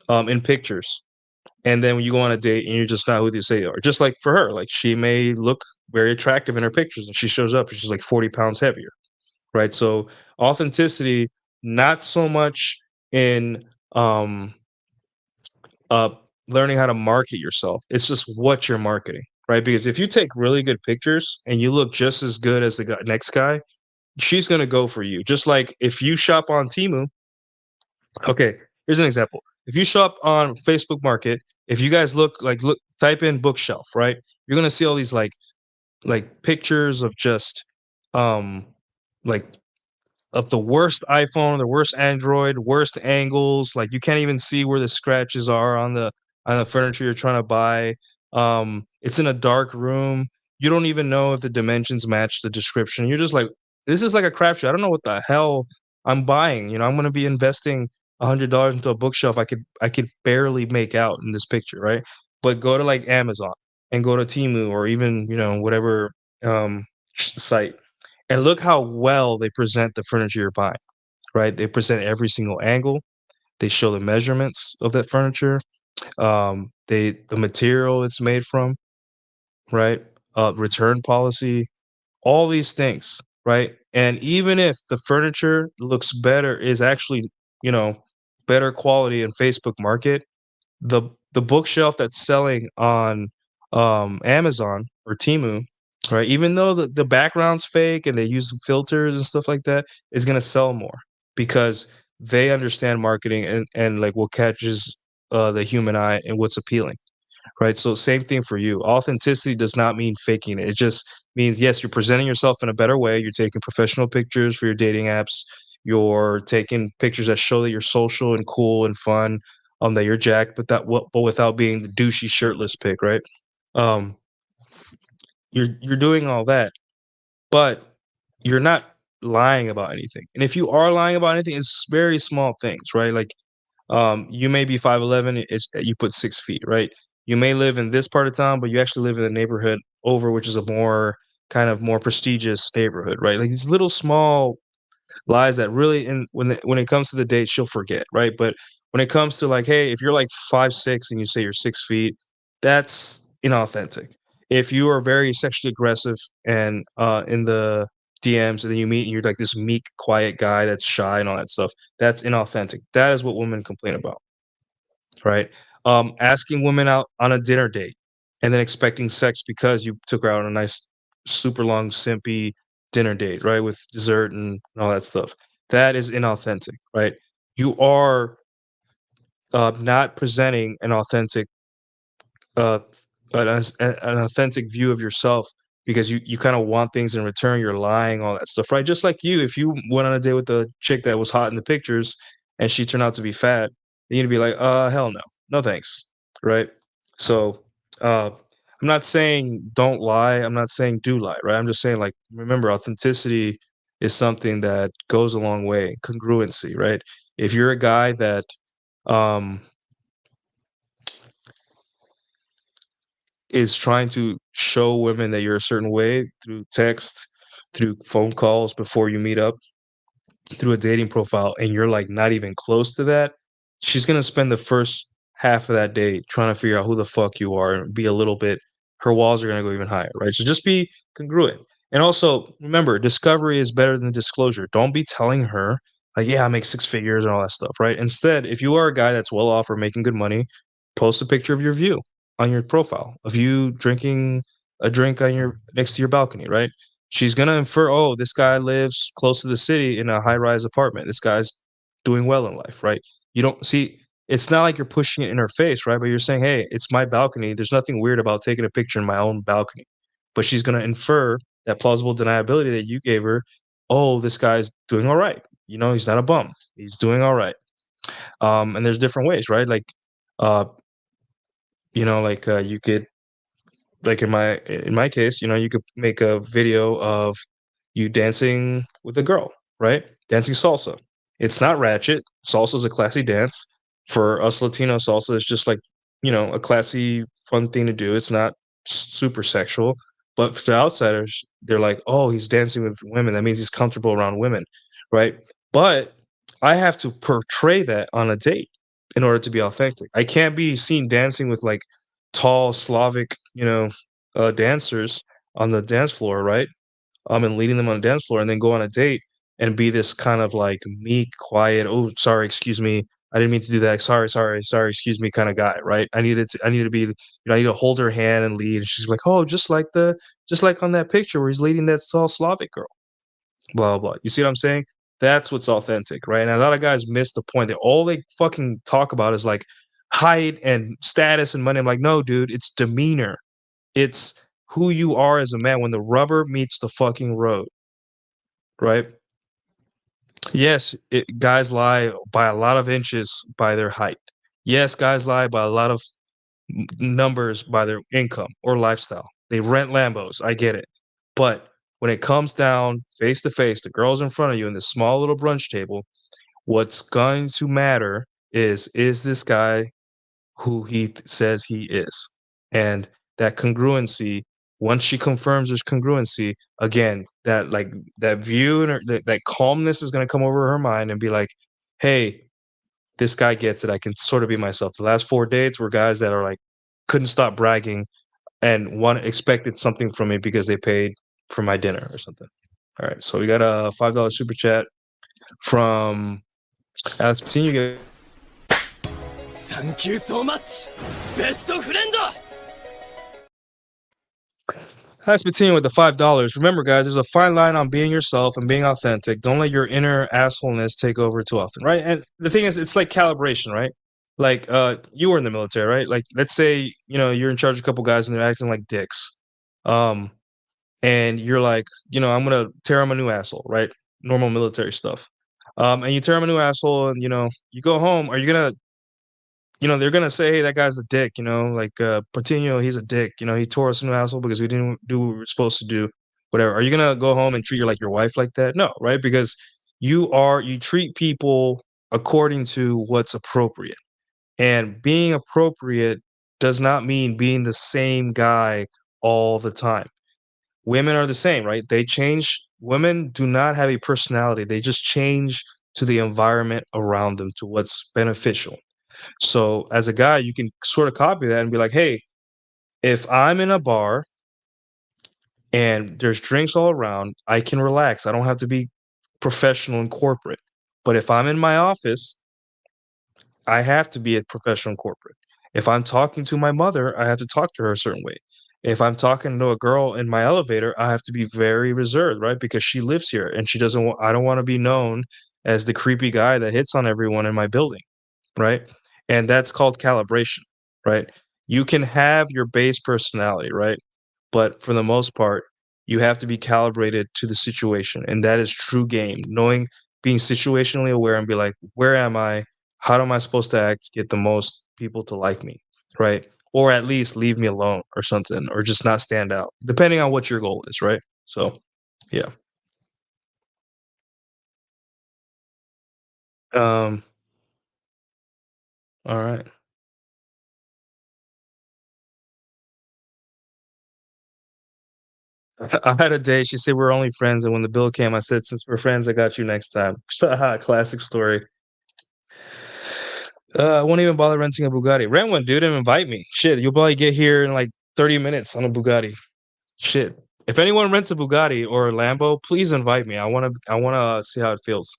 In pictures. And then when you go on a date and you're just not who you say you are. Just like for her, like she may look very attractive in her pictures and she shows up and she's like 40 pounds heavier, right? So authenticity, not so much in uh learning how to market yourself. It's just what you're marketing, right? Because if you take really good pictures and you look just as good as the next guy, she's gonna go for you. Just like if you shop on Temu. Okay, here's an example. If you shop on Facebook Market, if you guys type in bookshelf, right? You're gonna see all these like pictures of just um like of the worst iPhone, the worst Android, worst angles. Like you can't even see where the scratches are on the furniture you're trying to buy. It's in a dark room. You don't even know if the dimensions match the description. You're just like, this is like a crapshoot. I don't know what the hell I'm buying. I'm gonna be investing $100 into a bookshelf. I could barely make out in this picture, right? But go to like Amazon and go to Temu or even whatever site And look how well they present the furniture you're buying, right? They present every single angle. They show the measurements of that furniture. The material it's made from, right? Return policy, all these things, right? And even if the furniture looks better, is actually, you know, better quality in Facebook Market, the bookshelf that's selling on Amazon or Temu, right? Even though the background's fake and they use filters and stuff like that, is gonna sell more because they understand marketing and like what catches the human eye and what's appealing. Right. So same thing for you. Authenticity does not mean faking it. It just means, yes, you're presenting yourself in a better way. You're taking professional pictures for your dating apps. You're taking pictures that show that you're social and cool and fun. That you're jacked, but without being the douchey shirtless pic, right? Um, you're doing all that, but you're not lying about anything. And if you are lying about anything, it's very small things, right? Like you may be 5'11", you put 6 feet, right? You may live in this part of town, but you actually live in the neighborhood over, which is a more kind of more prestigious neighborhood, right? Like these little small lies that really, when it comes to the date, she'll forget, right? But when it comes to like, hey, if you're like 5'6" and you say you're 6 feet, that's inauthentic. If you are very sexually aggressive and in the DMs, and then you meet and you're like this meek, quiet guy that's shy and all that stuff, that's inauthentic. That is what women complain about, right? Asking women out on a dinner date and then expecting sex because you took her out on a nice, super long, simpy dinner date, right, with dessert and all that stuff. That is inauthentic, right? You are not presenting an authentic uh, an authentic view of yourself because you kind of want things in return. You're lying, all that stuff, right? Just like you, if you went on a date with a chick that was hot in the pictures and she turned out to be fat, then you'd be like, hell no, no thanks, right? So, I'm not saying don't lie. I'm not saying do lie, right? I'm just saying like remember authenticity is something that goes a long way. Congruency, right? If you're a guy that um is trying to show women that you're a certain way through text, through phone calls before you meet up, through a dating profile, and you're like not even close to that, she's gonna spend the first half of that day trying to figure out who the fuck you are and be a little bit her walls are gonna go even higher, right? So just be congruent. And also remember, discovery is better than disclosure. Don't be telling her like, yeah, I make six figures and all that stuff, right? Instead, if you are a guy that's well off or making good money, post a picture of your view on your profile of you drinking a drink on your next to your balcony, right? She's gonna infer, oh, this guy lives close to the city in a high-rise apartment. This guy's doing well in life, right? You don't see it's not like you're pushing it in her face, right? But you're saying, hey, it's my balcony. There's nothing weird about taking a picture in my own balcony. But she's gonna infer that plausible deniability that you gave her. Oh, this guy's doing all right. You know, he's not a bum. He's doing all right. And there's different ways, right? Like, uh, you could like in my case, you could make a video of you dancing with a girl, right? Dancing salsa. It's not ratchet. Salsa is a classy dance. For us Latino, salsa is just like, a classy, fun thing to do. It's not super sexual. But for outsiders, they're like, oh, he's dancing with women. That means he's comfortable around women, right? But I have to portray that on a date in order to be authentic. I can't be seen dancing with like tall Slavic, dancers on the dance floor, right? And leading them on the dance floor, and then go on a date and be this kind of like meek, quiet. Oh, sorry, excuse me, I didn't mean to do that. Sorry, sorry, sorry, excuse me, kind of guy, right? I need to be, I need to hold her hand and lead. And she's like, oh, just like on that picture where he's leading that tall Slavic girl. Blah blah. You see what I'm saying? That's what's authentic, right? And a lot of guys miss the point that all they fucking talk about is like height and status and money. I'm like, no, dude, it's demeanor. It's who you are as a man when the rubber meets the fucking road, right? Yes, guys lie by a lot of inches by their height. Yes, guys lie by a lot of numbers by their income or lifestyle. They rent Lambos. I get it. But when it comes down face to face, the girls in front of you in this small little brunch table, what's going to matter is this guy who he says he is? And that congruency once she confirms there's congruency, again, that view and that calmness is going to come over her mind and be like, hey, this guy gets it. I can sort of be myself. The last 4 dates were guys that are like couldn't stop bragging and one expected something from me because they paid for my dinner or something. All right, so we got a $5 super chat from Alex Patino. You get Thank you so much, best friend. Alex Patino with the $5. Remember, guys, there's a fine line on being yourself and being authentic. Don't let your inner assholeness take over too often, right? And the thing is, it's like calibration, right? Like, you were in the military, right? Like, let's say, you're in charge of a couple guys and they're acting like dicks. And you're like, I'm gonna tear him a new asshole, right? Normal military stuff. And you tear him a new asshole, and you go home. Are you gonna, they're gonna say, hey, that guy's a dick, like Patino, he's a dick. He tore us a new asshole because we didn't do what we were supposed to do. Whatever. Are you gonna go home and treat your wife like that? No, right? Because you treat people according to what's appropriate. And being appropriate does not mean being the same guy all the time. Women are the same, right? They change. Women do not have a personality. They just change to the environment around them, to what's beneficial. So as a guy, you can sort of copy that and be like, hey, if I'm in a bar and there's drinks all around, I can relax. I don't have to be professional and corporate. But if I'm in my office, I have to be a professional and corporate. If I'm talking to my mother, I have to talk to her a certain way. If I'm talking to a girl in my elevator, I have to be very reserved, right? Because she lives here and she doesn't want, I don't want to be known as the creepy guy that hits on everyone in my building, right? And that's called calibration, right? You can have your base personality, right? But for the most part, you have to be calibrated to the situation. And that is true game, knowing, being situationally aware and be like, where am I? How am I supposed to act to get the most people to like me, right? Or at least leave me alone or something, or just not stand out, depending on what your goal is, right? So, yeah. All right. I had a date. She said we're only friends, and when the bill came, I said, "Since we're friends, I got you next time." Classic story. I won't even bother renting a Bugatti. Rent one, dude, and invite me. Shit, you'll probably get here in like 30 minutes on a Bugatti. Shit. If anyone rents a Bugatti or a Lambo, please invite me. I wanna see how it feels.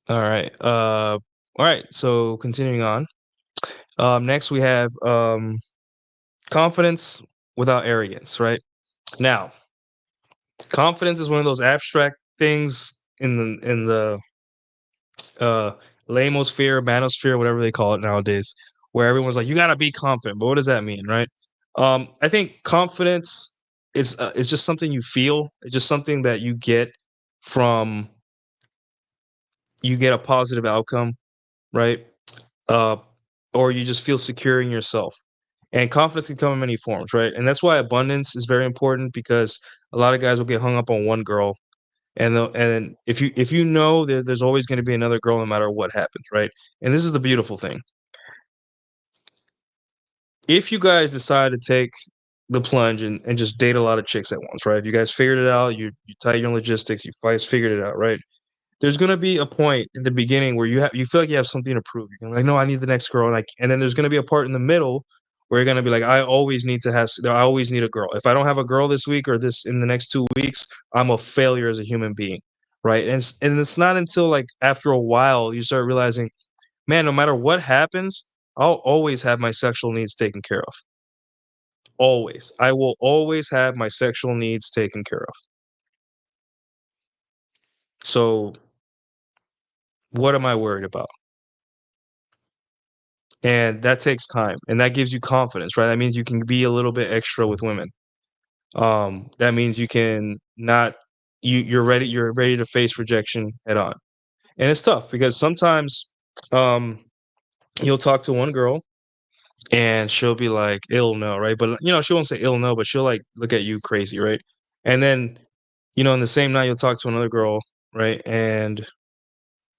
All right. All right. So continuing on. Next we have confidence without arrogance, right? Now, confidence is one of those abstract things in the lamosphere, manosphere, whatever they call it nowadays, where everyone's like, you gotta be confident. But what does that mean, right? I think confidence is it's just something you feel. It's just something that you get from you get a positive outcome, right? Uh, or you just feel secure in yourself. And confidence can come in many forms, right? And that's why abundance is very important, because a lot of guys will get hung up on one girl, and if you know that there's always going to be another girl no matter what happens, right? And this is the beautiful thing. If you guys decide to take the plunge and just date a lot of chicks at once, right? If you guys figured it out, you tight your logistics, you guys figured it out, right? There's gonna be a point in the beginning where you feel like you have something to prove. You're gonna be like, no, I need the next girl, and then there's gonna be a part in the middle where you're gonna be like, I always need a girl. If I don't have a girl this week or this in the next 2 weeks, I'm a failure as a human being, right? And it's not until like after a while you start realizing, man, no matter what happens, I'll always have my sexual needs taken care of. Always, I will always have my sexual needs taken care of. So what am I worried about? And that takes time, and that gives you confidence, right? That means you can be a little bit extra with women. That means you can not you're ready to face rejection head on. And it's tough because sometimes you'll talk to one girl and she'll be like, ill no, right? But she won't say ill no, but she'll like look at you crazy, right? And then, in the same night you'll talk to another girl, right? And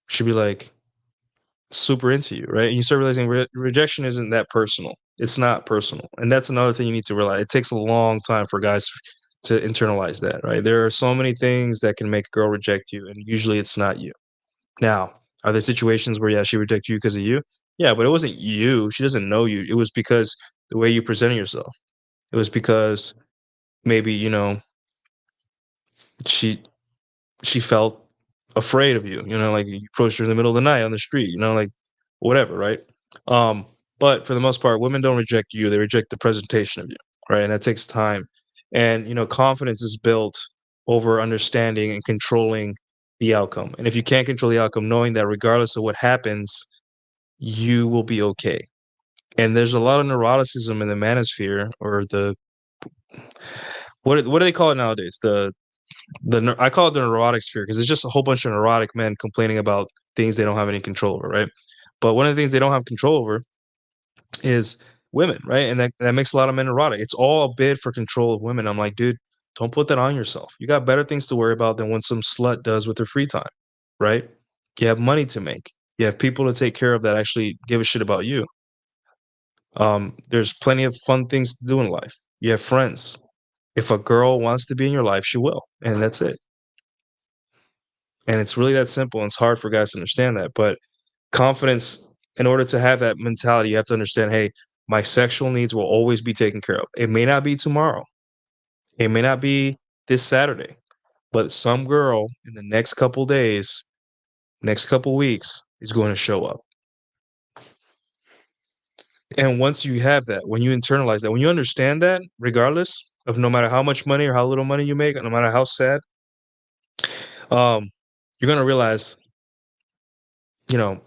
she'll be like super into you, right? And you start realizing rejection isn't that personal. It's not personal. And that's another thing you need to realize. It takes a long time for guys to internalize that, right? There are so many things that can make a girl reject you, and usually it's not you. Now, are there situations where, yeah, she rejected you because of you? Yeah, but it wasn't you. She doesn't know you. It was because the way you presented yourself. It was because maybe, she she felt afraid of you, like you approached her in the middle of the night on the street, like whatever, right? Um, but for the most part, women don't reject you, they reject the presentation of you, right? And that takes time. And confidence is built over understanding and controlling the outcome. And if you can't control the outcome, knowing that regardless of what happens, you will be okay. And there's a lot of neuroticism in the manosphere, or the what do they call it nowadays? I call it the neurotic sphere, because it's just a whole bunch of neurotic men complaining about things they don't have any control over, right? But one of the things they don't have control over is women, right? And that makes a lot of men neurotic. It's all a bid for control of women. I'm like, dude, don't put that on yourself. You got better things to worry about than what some slut does with her free time, right? You have money to make. You have people to take care of that actually give a shit about you. There's plenty of fun things to do in life. You have friends. If a girl wants to be in your life, she will, and that's it. And it's really that simple. And it's hard for guys to understand that. But confidence, in order to have that mentality, you have to understand, hey, my sexual needs will always be taken care of. It may not be tomorrow. It may not be this Saturday. But some girl in the next couple days, next couple weeks, is going to show up. And once you have that, when you internalize that, when you understand that, regardless of no matter how much money or how little money you make, no matter how sad, you're going to realize, I'm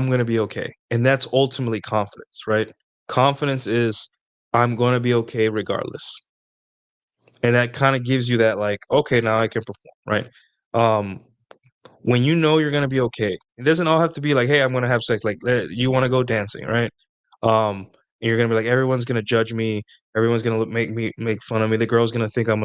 going to be okay. And that's ultimately confidence, right? Confidence is, I'm going to be okay regardless. And that kind of gives you that, like, okay, now I can perform, right? When you know you're going to be okay, it doesn't all have to be like, hey, I'm going to have sex. Like, you want to go dancing, right? And you're going to be like, everyone's going to judge me. Everyone's going to make fun of me. The girl's going to think I'm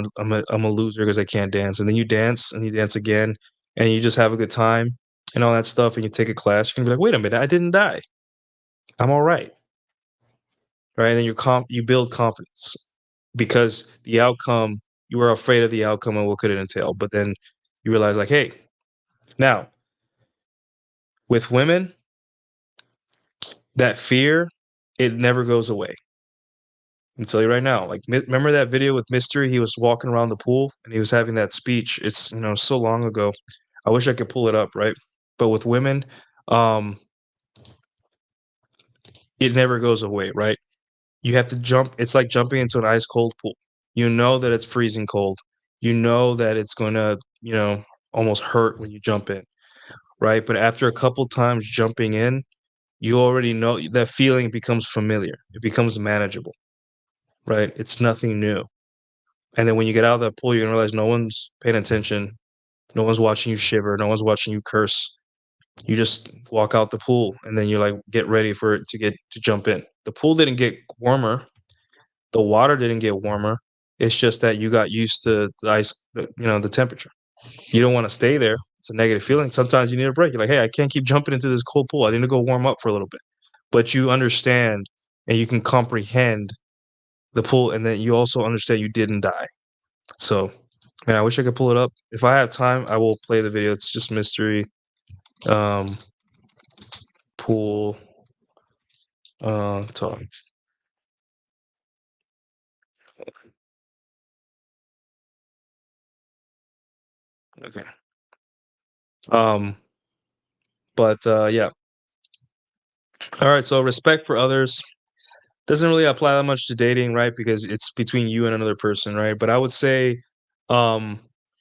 a loser because I can't dance. And then you dance and you dance again and you just have a good time and all that stuff. And you take a class. You're going to be like, wait a minute, I didn't die. I'm all right. Right. And then you build confidence because the outcome, you were afraid of the outcome and what could it entail. But then you realize, like, hey, now with women, that fear, it never goes away. I'll tell you right now, like, remember that video with Mystery? He was walking around the pool and he was having that speech. It's, so long ago. I wish I could pull it up, right? But with women, it never goes away, right? You have to jump. It's like jumping into an ice cold pool. You know that it's freezing cold. You know that it's going to, almost hurt when you jump in, right? But after a couple times jumping in, you already know that feeling becomes familiar. It becomes manageable, right? It's nothing new. And then when you get out of that pool, you're gonna realize no one's paying attention. No one's watching you shiver. No one's watching you curse. You just walk out the pool and then you like get ready for it to jump in. The pool didn't get warmer. The water didn't get warmer. It's just that you got used to the ice, the temperature. You don't want to stay there. It's a negative feeling. Sometimes you need a break. You're like, hey, I can't keep jumping into this cold pool. I need to go warm up for a little bit. But you understand and you can comprehend the pool, and then you also understand you didn't die. So, man, I wish I could pull it up. If I have time, I will play the video. It's just Mystery pool talk. Okay. But yeah. All right. So respect for others doesn't really apply that much to dating, right? Because it's between you and another person, right? But I would say, in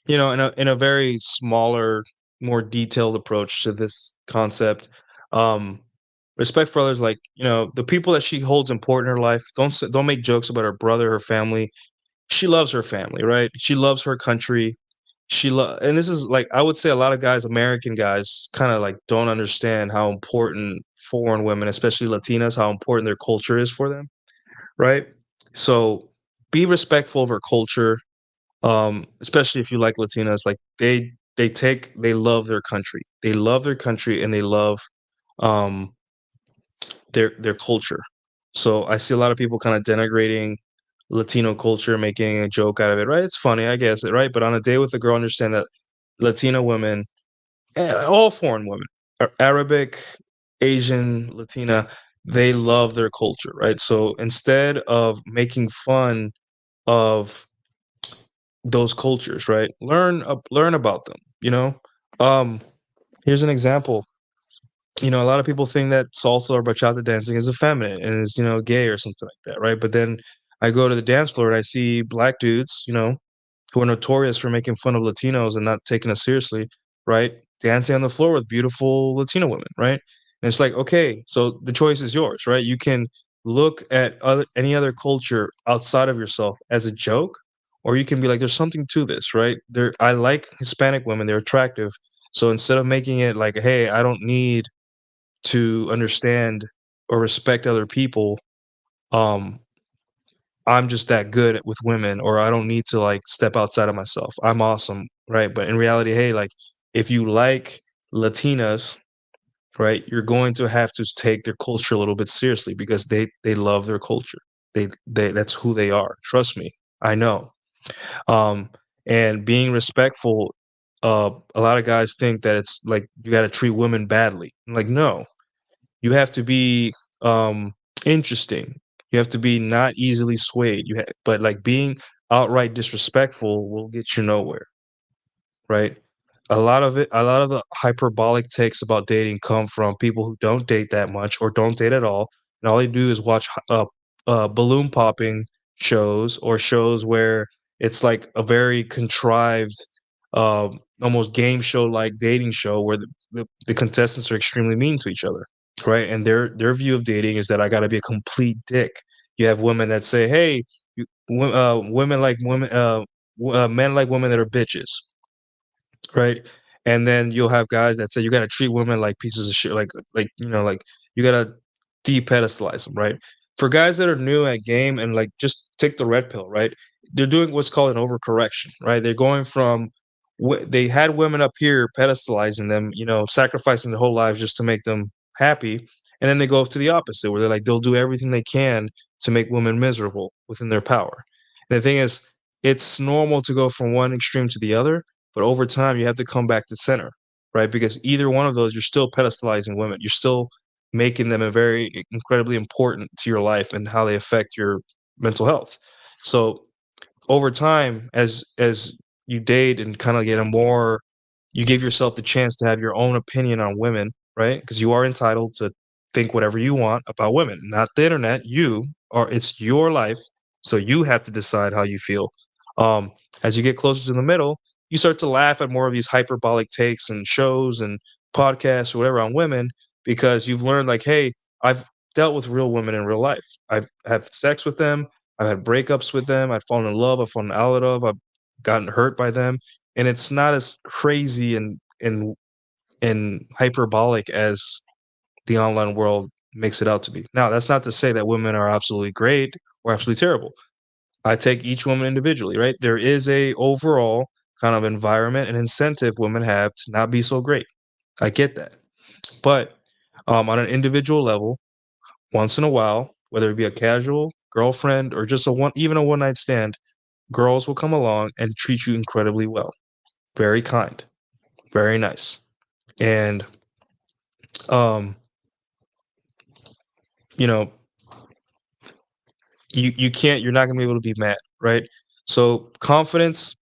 a very smaller, more detailed approach to this concept, respect for others, like, the people that she holds important in her life. Don't make jokes about her brother, her family. She loves her family, right? She loves her country. And this is like, I would say a lot of guys, American guys, kind of like don't understand how important foreign women, especially Latinas, how important their culture is for them, right? So be respectful of her culture, especially if you like Latinas. Like they love their country. They love their country and they love their culture. So I see a lot of people kind of denigrating Latino culture, making a joke out of it, right? It's funny, I guess, right? But on a day with a girl, understand that Latina women, all foreign women, Arabic, Asian, Latina, they love their culture, right? So instead of making fun of those cultures, right, learn about them. Here's an example. A lot of people think that salsa or bachata dancing is effeminate and is, gay or something like that, right? But then I go to the dance floor and I see black dudes, who are notorious for making fun of Latinos and not taking us seriously, right? Dancing on the floor with beautiful Latino women, right? And it's like, okay, so the choice is yours, right? You can look at any other culture outside of yourself as a joke, or you can be like, there's something to this, right? I like Hispanic women; they're attractive. So instead of making it like, hey, I don't need to understand or respect other people, um, I'm just that good with women, or I don't need to like step outside of myself. I'm awesome, right? But in reality, hey, like if you like Latinas, right, you're going to have to take their culture a little bit seriously because they love their culture. They that's who they are. Trust me, I know. Um, and being respectful, a lot of guys think that it's like you got to treat women badly. Like, no, you have to be um interesting. You have to be not easily swayed. But like being outright disrespectful will get you nowhere, right? A lot of the hyperbolic takes about dating come from people who don't date that much or don't date at all, and all they do is watch balloon popping shows or shows where it's like a very contrived, almost game show like dating show where the contestants are extremely mean to each other, right? And their view of dating is that I got to be a complete dick. You have women that say, "Hey, women like women, men like women that are bitches," right? And then you'll have guys that say you got to treat women like pieces of shit, like you got to de-pedestalize them, right? For guys that are new at game and like just take the red pill, right? They're doing what's called an overcorrection, right? They're going from they had women up here pedestalizing them, sacrificing their whole lives just to make them happy, and then they go to the opposite where they're like they'll do everything they can to make women miserable within their power. And the thing is, it's normal to go from one extreme to the other, but over time, you have to come back to center, right? Because either one of those, you're still pedestalizing women. You're still making them a very incredibly important to your life and how they affect your mental health. So over time, as you date and kind of get a more, you give yourself the chance to have your own opinion on women, right? Because you are entitled to think whatever you want about women, not the internet. It's your life, so you have to decide how you feel. As you get closer to the middle, you start to laugh at more of these hyperbolic takes and shows and podcasts or whatever on women because you've learned like, hey, I've dealt with real women in real life. I've had sex with them. I've had breakups with them. I've fallen in love. I've fallen out of. I've gotten hurt by them, and it's not as crazy and hyperbolic as the online world makes it out to be. Now, that's not to say that women are absolutely great or absolutely terrible. I take each woman individually, right? There is a overall kind of environment and incentive women have to not be so great. I get that. But on an individual level, once in a while, whether it be a casual girlfriend or just even a one night stand, girls will come along and treat you incredibly well. Very kind, very nice. And um, you know, you're not gonna be able to be mad, right? So confidence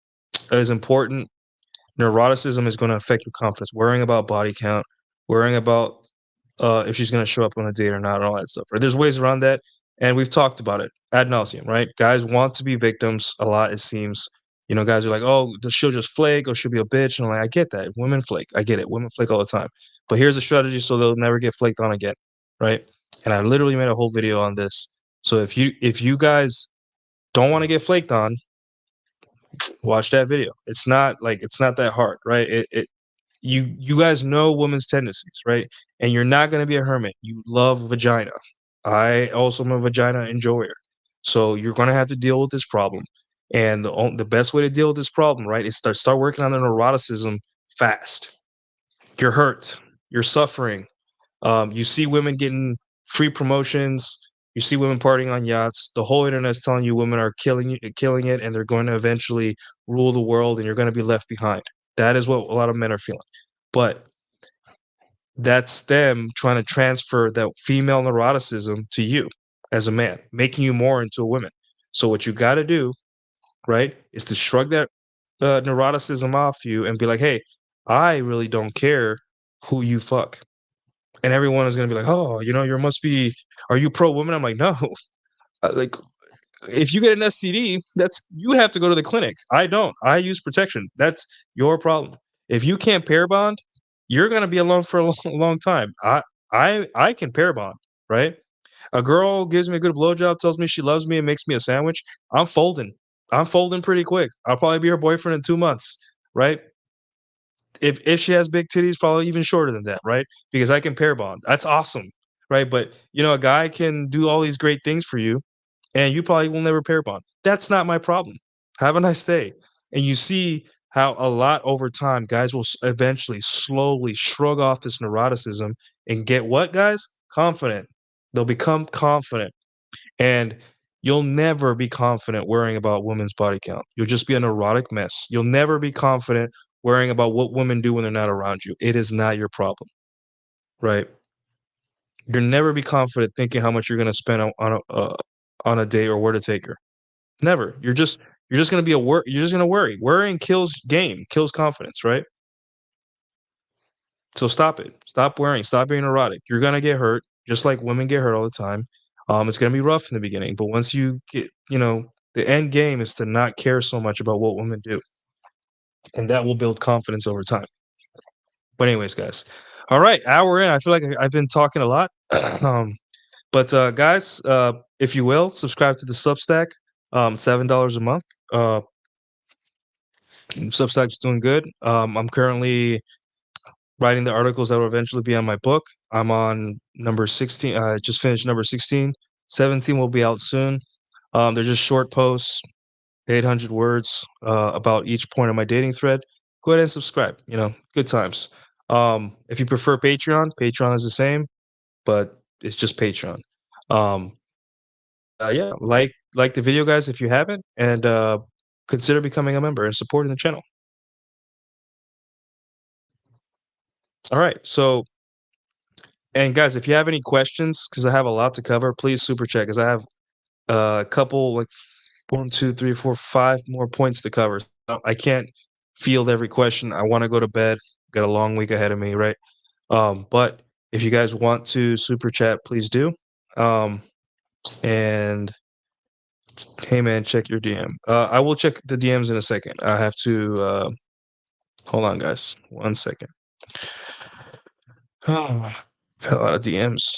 is important. Neuroticism is going to affect your confidence. Worrying about body count, worrying about if she's going to show up on a date or not, and all that stuff. Right? There's ways around that, and we've talked about it ad nauseum. Right? Guys want to be victims a lot. It seems. Guys are like, oh, she'll just flake, or she'll be a bitch. And I'm like, I get that. Women flake. I get it. Women flake all the time. But here's a strategy so they'll never get flaked on again. Right? And I literally made a whole video on this. So if you guys don't want to get flaked on, watch that video. It's not that hard, right? You guys know women's tendencies, right? And you're not going to be a hermit. You love vagina. I also am a vagina enjoyer. So you're going to have to deal with this problem. And the best way to deal with this problem, right, is start working on the neuroticism fast. You're hurt. You're suffering. You see women getting free promotions. You see women partying on yachts. The whole internet's telling you women are killing it, and they're going to eventually rule the world, and you're going to be left behind. That is what a lot of men are feeling. But that's them trying to transfer that female neuroticism to you as a man, making you more into a woman. So what you got to do, right, is to shrug that neuroticism off you and be like, hey, I really don't care who you fuck. And everyone is going to be like, oh, are you pro woman? I'm like, no. Like, if you get an STD, you have to go to the clinic. I don't. I use protection. That's your problem. If you can't pair bond, you're gonna be alone for a long time. I can pair bond, right? A girl gives me a good blowjob, tells me she loves me, and makes me a sandwich. I'm folding. I'm folding pretty quick. I'll probably be her boyfriend in 2 months, right? If she has big titties, probably even shorter than that, right? Because I can pair bond. That's awesome, right? But a guy can do all these great things for you, and you probably will never pair bond. That's not my problem. Have a nice day. And you see how a lot over time, guys will eventually slowly shrug off this neuroticism and get what, guys? Confident. They'll become confident. And you'll never be confident worrying about women's body count. You'll just be a neurotic mess. You'll never be confident worrying about what women do when they're not around you. It is not your problem, right? You'll never be confident thinking how much you're going to spend on a date or where to take her. Never. You're just going to be you're just going to worry. Worrying kills confidence, right? So stop it. Stop worrying. Stop being neurotic. You're going to get hurt, just like women get hurt all the time. It's going to be rough in the beginning, but once you get, the end game is to not care so much about what women do, and that will build confidence over time. But anyways, guys, all right, hour in. I feel like I've been talking a lot, but guys, if you will, subscribe to the Substack. $7 a month. Substack's doing good. I'm currently writing the articles that will eventually be on my book. I'm on number 16. I just finished number 16. 17 will be out soon. They're just short posts, 800 words about each point of my dating thread. Go ahead and subscribe. Good times. If you prefer Patreon is the same, but it's just Patreon. Yeah, like the video, guys, if you haven't, and consider becoming a member and supporting the channel. All right, so, and guys, if you have any questions, because I have a lot to cover, please super chat, because I have a couple, like 1, 2, 3, 4, 5 more points to cover. I can't field every question. I want to go to bed. Got a long week ahead of me, right? But if you guys want to super chat, please do. And hey, man, check your DM. I will check the DMs in a second. I have to hold on, guys. 1 second. Got a lot of DMs.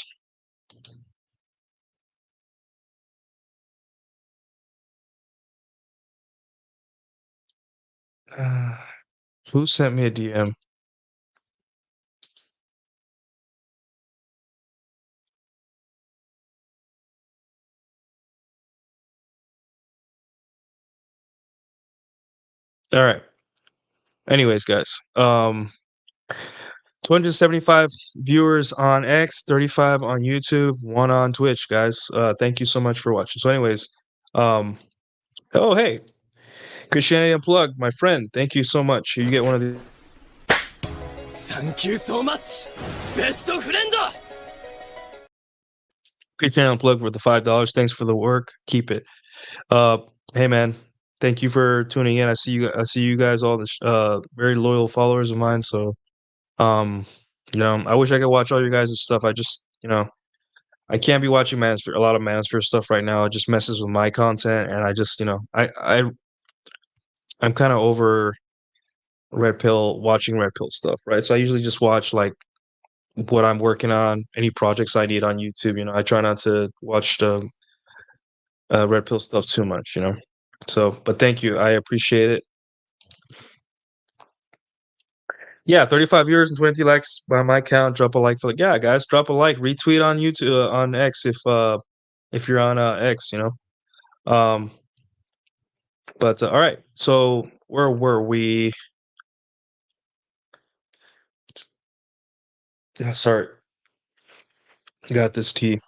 Who sent me a DM? All right. Anyways, guys, 275 viewers on X, 35 on YouTube, 1 on Twitch, guys. Thank you so much for watching. So anyways, oh, hey, Christianity Unplugged, my friend. Thank you so much. You get one of the Thank you so much, best friend. Christianity Unplugged for the $5. Thanks for the work. Keep it. Hey, man. Thank you for tuning in. I see you guys all very loyal followers of mine. So, I wish I could watch all your guys' stuff. I just, I can't be watching a lot of Manosphere stuff right now. It just messes with my content, and I just, I'm kind of over watching Red Pill stuff, right? So I usually just watch like what I'm working on, any projects I need on YouTube. I try not to watch the Red Pill stuff too much, So, but thank you. I appreciate it. Yeah, 35 viewers and 20 likes by my count. Drop a like yeah, guys, drop a like, retweet on YouTube on X if you're on X, But all right. So where were we? Yeah, sorry. Got this tea.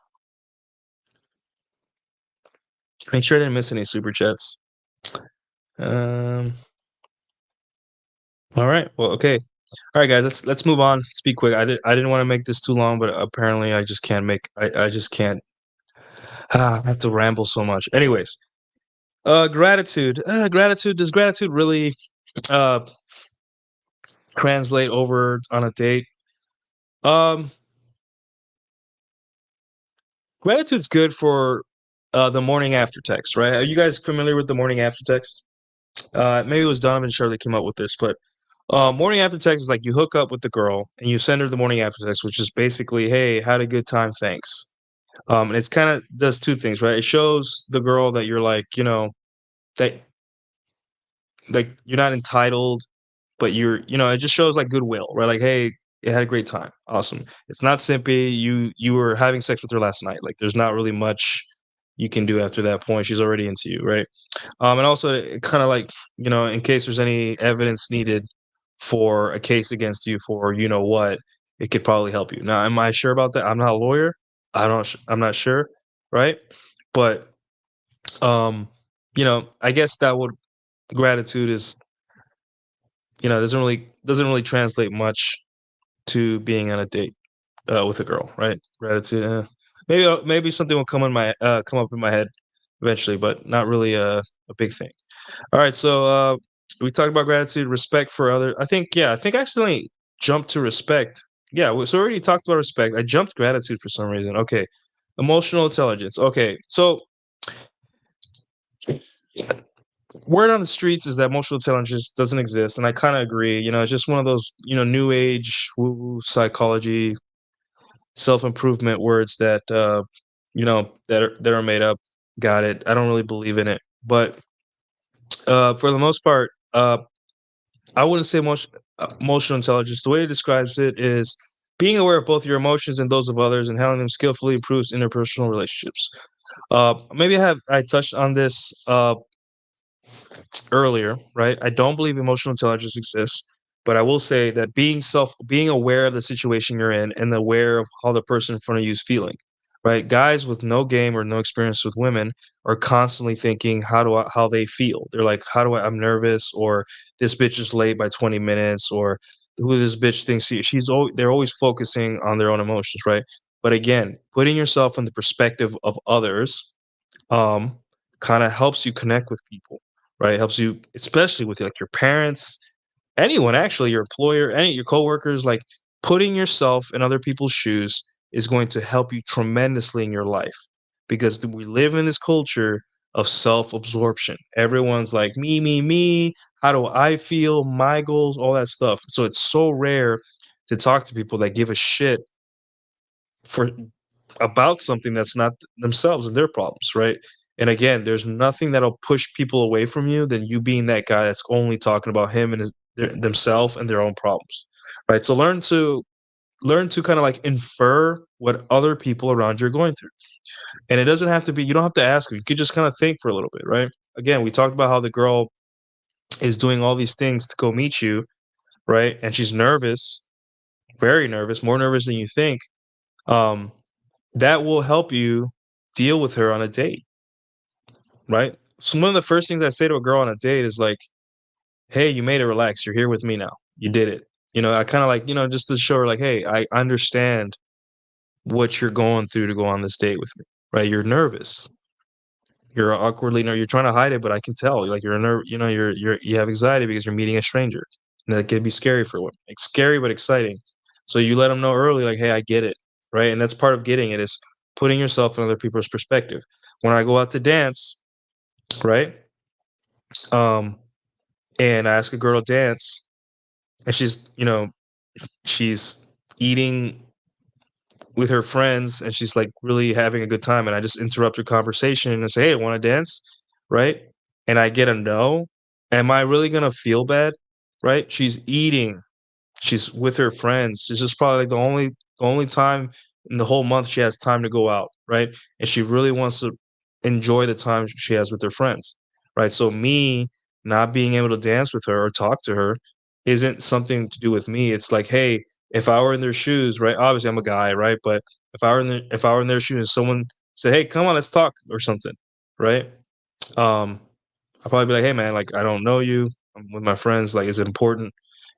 Make sure I didn't miss any super chats. All right. Well, okay. All right, guys. Let's move on. Let's be quick. I didn't want to make this too long, but apparently I just can't make. I just can't. I have to ramble so much. Anyways, gratitude. Gratitude. Does gratitude really translate over on a date? Gratitude's good for the morning after text, right? Are you guys familiar with the morning after text? Maybe it was Donovan Shirley came up with this, but morning after text is like you hook up with the girl and you send her the morning after text, which is basically, hey, had a good time, thanks. And it's kind of does two things, right? It shows the girl that you're like, that like you're not entitled, but it just shows like goodwill, right? Like, hey, you had a great time, awesome. It's not simpy. You were having sex with her last night. Like, there's not really much you can do after that point. She's already into you, right? And also, it kind of like in case there's any evidence needed for a case against you for what, it could probably help you. Now, am I sure about that? I'm not a lawyer. I'm not sure, right? But I guess that would gratitude is doesn't really translate much to being on a date with a girl, right? Gratitude. Maybe something will come up in my head eventually, but not really a big thing. All right, so we talked about gratitude, respect for other. I think I accidentally jumped to respect. Yeah, so we already talked about respect. I jumped gratitude for some reason. Okay, emotional intelligence. Okay, so word on the streets is that emotional intelligence doesn't exist, and I kind of agree. It's just one of those new age woo psychology, self improvement words that that are made up. Got it. I don't really believe in it, but for the most part, I wouldn't say emotional intelligence. The way it describes it is being aware of both your emotions and those of others, and handling them skillfully improves interpersonal relationships. Maybe I touched on this earlier, right? I don't believe emotional intelligence exists, but I will say that being aware of the situation you're in and aware of how the person in front of you is feeling, right? Guys with no game or no experience with women are constantly thinking, how they feel. They're like, I'm nervous, or this bitch is late by 20 minutes, or who this bitch thinks they're always focusing on their own emotions, right? But again, putting yourself in the perspective of others, um, kind of helps you connect with people, right? Helps you, especially with like your parents, anyone actually, your employer, your coworkers. Like, putting yourself in other people's shoes is going to help you tremendously in your life, because we live in this culture of self-absorption. Everyone's like, me, me, me. How do I feel? My goals, all that stuff. So it's so rare to talk to people that give a shit for about something that's not themselves and their problems, right? And again, there's nothing that'll push people away from you than you being that guy that's only talking about him and themselves and their own problems, right? So learn to kind of like infer what other people around you are going through, and it doesn't have to be. You don't have to ask them. You could just kind of think for a little bit, right? Again, we talked about how the girl is doing all these things to go meet you, right? And she's nervous, very nervous, more nervous than you think. Um, that will help you deal with her on a date, right? So one of the first things I say to a girl on a date is like, "Hey, you made it relax. You're here with me now. You did it." I kind of like, just to show her like, "Hey, I understand what you're going through to go on this date with me." Right? You're nervous. You're awkwardly you're trying to hide it, but I can tell. Like, you're you have anxiety because you're meeting a stranger. And that can be scary for women. It's scary but exciting. So you let them know early, like, "Hey, I get it." Right? And that's part of getting it, is putting yourself in other people's perspective. When I go out to dance, right? Um, and I ask a girl to dance, and she's eating with her friends, and she's like really having a good time, and I just interrupt her conversation and say, "Hey, want to dance?" Right? And I get a no. Am I really gonna feel bad? Right? She's eating. She's with her friends. This is probably like the only time in the whole month she has time to go out, right? And she really wants to enjoy the time she has with her friends, right? So me not being able to dance with her or talk to her isn't something to do with me. It's like, hey, if I were in their shoes, right? Obviously, I'm a guy, right? But if I were in their shoes, someone said, "Hey, come on, let's talk," or something, right? I'll probably be like, "Hey, man, like I don't know you. I'm with my friends. Like, is it important?"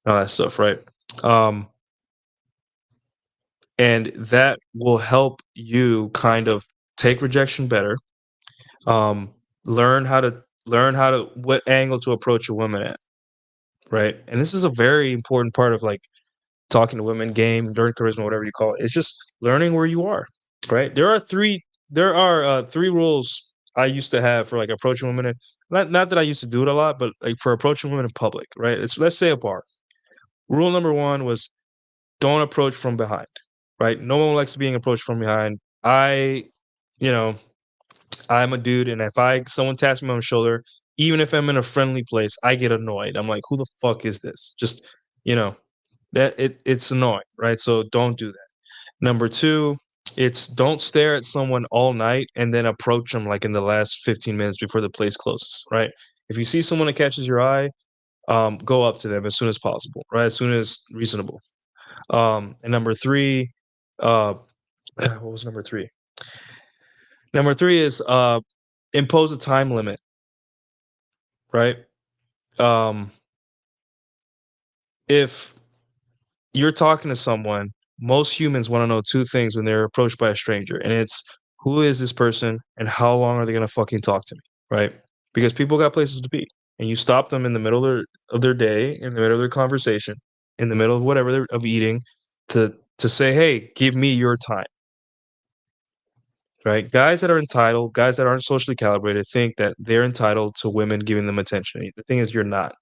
And all that stuff, right? And that will help you kind of take rejection better. Learn how to what angle to approach a woman at, right? And this is a very important part of like talking to women, game, learn charisma, whatever you call it. It's just learning where you are, right? There are 3 rules I used to have for like approaching women. Not that I used to do it a lot, but like for approaching women in public, right? It's let's say a bar. Rule number 1 was don't approach from behind, right? No one likes being approached from behind. You know, I'm a dude, and if someone taps me on the shoulder, even if I'm in a friendly place, I get annoyed. I'm like, who the fuck is this? Just you know, it's annoying, right? So don't do that. Number 2, it's don't stare at someone all night and then approach them like in the last 15 minutes before the place closes, right? If you see someone that catches your eye, go up to them as soon as possible, right? As soon as reasonable. And number 3, uh, what was number 3? Number 3 is impose a time limit, right? Um, if you're talking to someone, most humans want to know 2 things when they're approached by a stranger, and it's who is this person and how long are they gonna fucking talk to me, right? Because people got places to be, and you stop them in the middle of their day, in the middle of their conversation, in the middle of whatever they're of eating, to say, "Hey, give me your time." Right? Guys that are entitled, guys that aren't socially calibrated, think that they're entitled to women giving them attention. The thing is, you're not.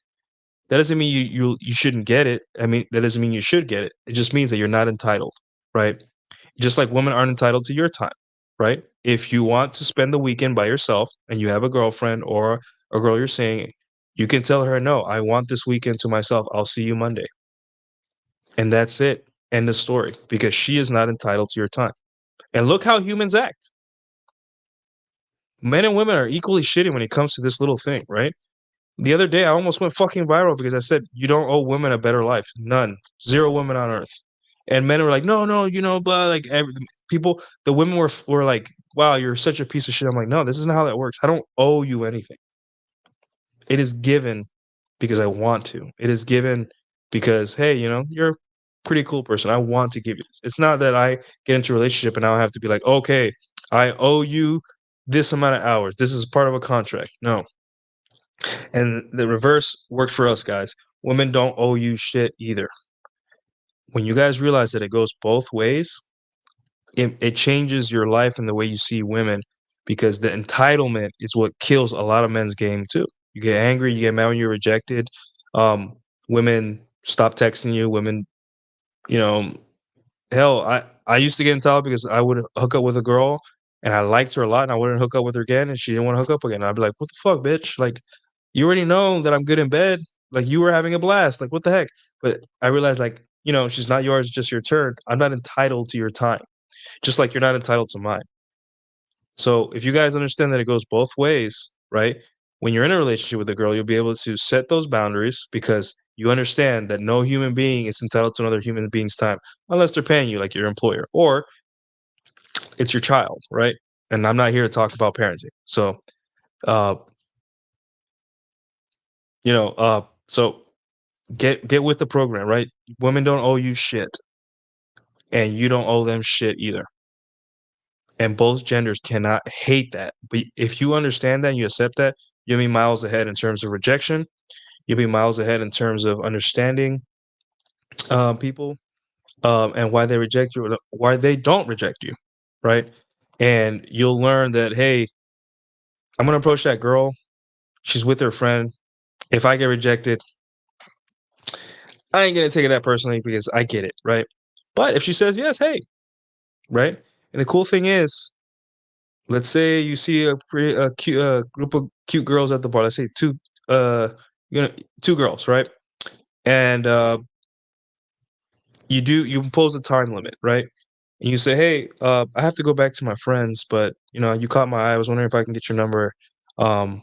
That doesn't mean you shouldn't get it. I mean, that doesn't mean you should get it. It just means that you're not entitled, right? Just like women aren't entitled to your time, right? If you want to spend the weekend by yourself and you have a girlfriend or a girl you're seeing, you can tell her, "No, I want this weekend to myself. I'll see you Monday." And that's it. End of story. Because she is not entitled to your time. And look how humans act. Men and women are equally shitty when it comes to this little thing, right? The other day, I almost went fucking viral because I said, "You don't owe women a better life. None. 0 women on earth." And men were like, "No, no, blah." Like people, the women were like, "Wow, you're such a piece of shit." I'm like, "No, this isn't how that works. I don't owe you anything. It is given because I want to. It is given because, hey, you're a pretty cool person. I want to give you this. It's not that I get into a relationship and now I have to be like, okay, I owe you this amount of hours. This is part of a contract." No. And the reverse worked for us, guys. Women don't owe you shit either. When you guys realize that it goes both ways, it changes your life and the way you see women, because the entitlement is what kills a lot of men's game too. You get angry, you get mad when you're rejected. Women stop texting you. Women, you know, hell, I used to get entitled because I would hook up with a girl and I liked her a lot and I wouldn't hook up with her again and she didn't want to hook up again. I'd be like, "What the fuck, bitch? Like, you already know that I'm good in bed. Like, you were having a blast. Like, what the heck?" But I realized, like, she's not yours, it's just your turn. I'm not entitled to your time, just like you're not entitled to mine. So if you guys understand that it goes both ways, right? When you're in a relationship with a girl, you'll be able to set those boundaries because you understand that no human being is entitled to another human being's time unless they're paying you like your employer or it's your child, right? And I'm not here to talk about parenting. So, uh, so get with the program, right? Women don't owe you shit, and you don't owe them shit either. And both genders cannot hate that. But if you understand that and you accept that, you'll be miles ahead in terms of rejection. You'll be miles ahead in terms of understanding people and why they reject you or why they don't reject you, right? And you'll learn that, hey, I'm gonna approach that girl. She's with her friend. If I get rejected, I ain't gonna take it that personally because I get it, right? But if she says yes, hey, right? And the cool thing is, let's say you see a pretty cute group of cute girls at the bar. Let's say uh two girls, right? And you impose a time limit, right? And you say, "Hey, I have to go back to my friends, but you caught my eye. I was wondering if I can get your number. Um,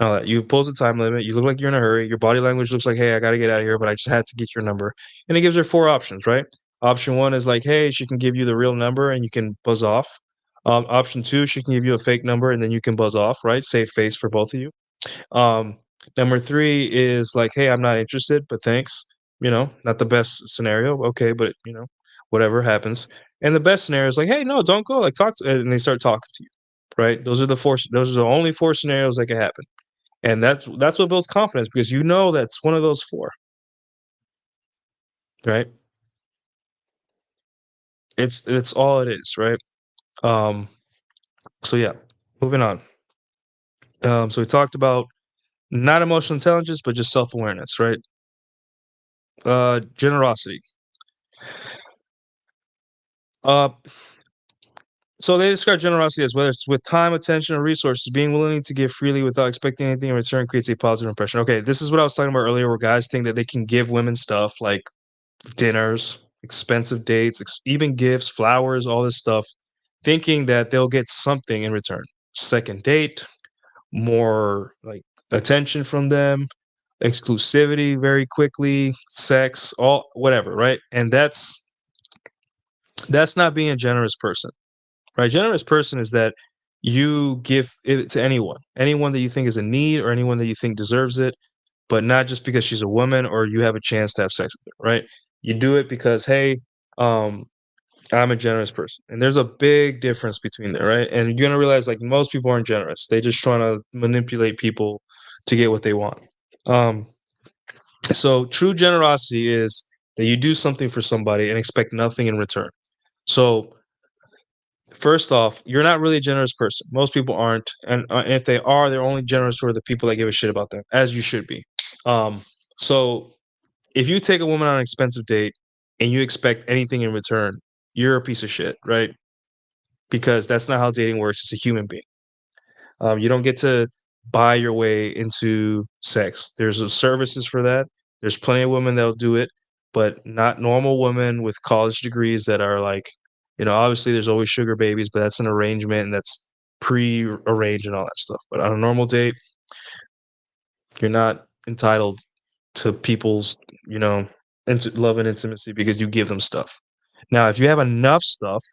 All that. You impose a time limit. You look like you're in a hurry. Your body language looks like, hey, I got to get out of here, but I just had to get your number. And it gives her 4 options, right? Option 1 is like, hey, she can give you the real number and you can buzz off. Option 2, she can give you a fake number and then you can buzz off, right? Save face for both of you. Number 3 is like, hey, I'm not interested, but thanks. Not the best scenario. Okay, but whatever happens. And the best scenario is like, hey, no, don't go. Like talk to, and they start talking to you, right? Those are the only 4 scenarios that can happen. And that's what builds confidence because that's one of those 4. Right? It's all it is, right? So yeah, moving on. So we talked about not emotional intelligence, but just self-awareness, right? Generosity. So they describe generosity as whether it's with time, attention, or resources, being willing to give freely without expecting anything in return creates a positive impression. Okay, this is what I was talking about earlier, where guys think that they can give women stuff like dinners, expensive dates, even gifts, flowers, all this stuff, thinking that they'll get something in return. Second date, more like attention from them, exclusivity very quickly, sex, all whatever, right? And that's not being a generous person. Right? Generous person is that you give it to anyone that you think is in need or anyone that you think deserves it, but not just because she's a woman or you have a chance to have sex with her, right? You do it because, hey, I'm a generous person. And there's a big difference between there, right? And you're gonna realize like most people aren't generous. They just trying to manipulate people to get what they want. So true generosity is that you do something for somebody and expect nothing in return. So first off, you're not really a generous person. Most people aren't, and if they are, they're only generous for the people that give a shit about them, as you should be. So if you take a woman on an expensive date and you expect anything in return, you're a piece of shit, right? Because that's not how dating works. It's a human being. You don't get to buy your way into sex. There's services for that. There's plenty of women that'll do it, but not normal women with college degrees that are like, obviously there's always sugar babies, but that's an arrangement and that's pre-arranged and all that stuff. But on a normal date, you're not entitled to people's, love and intimacy because you give them stuff. Now, if you have enough stuff,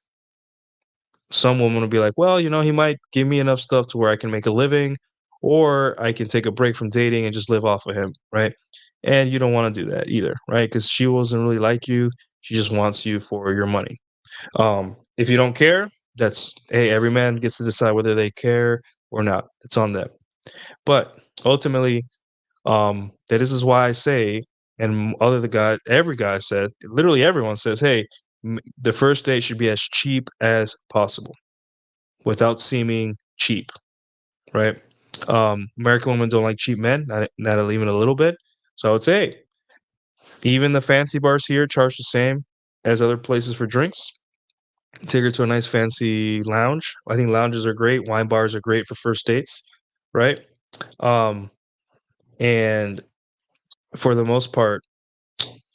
some woman will be like, well, he might give me enough stuff to where I can make a living or I can take a break from dating and just live off of him, right? And you don't want to do that either, right? Because she doesn't really like you. She just wants you for your money. If you don't care, hey, every man gets to decide whether they care or not. It's on them. But ultimately, this is why I say, and every guy said, literally everyone says, hey, the first date should be as cheap as possible without seeming cheap, right? American women don't like cheap men, not even a little bit. So I would say, even the fancy bars here charge the same as other places for drinks. Take her to a nice fancy lounge. I think lounges are great. Wine bars are great for first dates, right? And for the most part,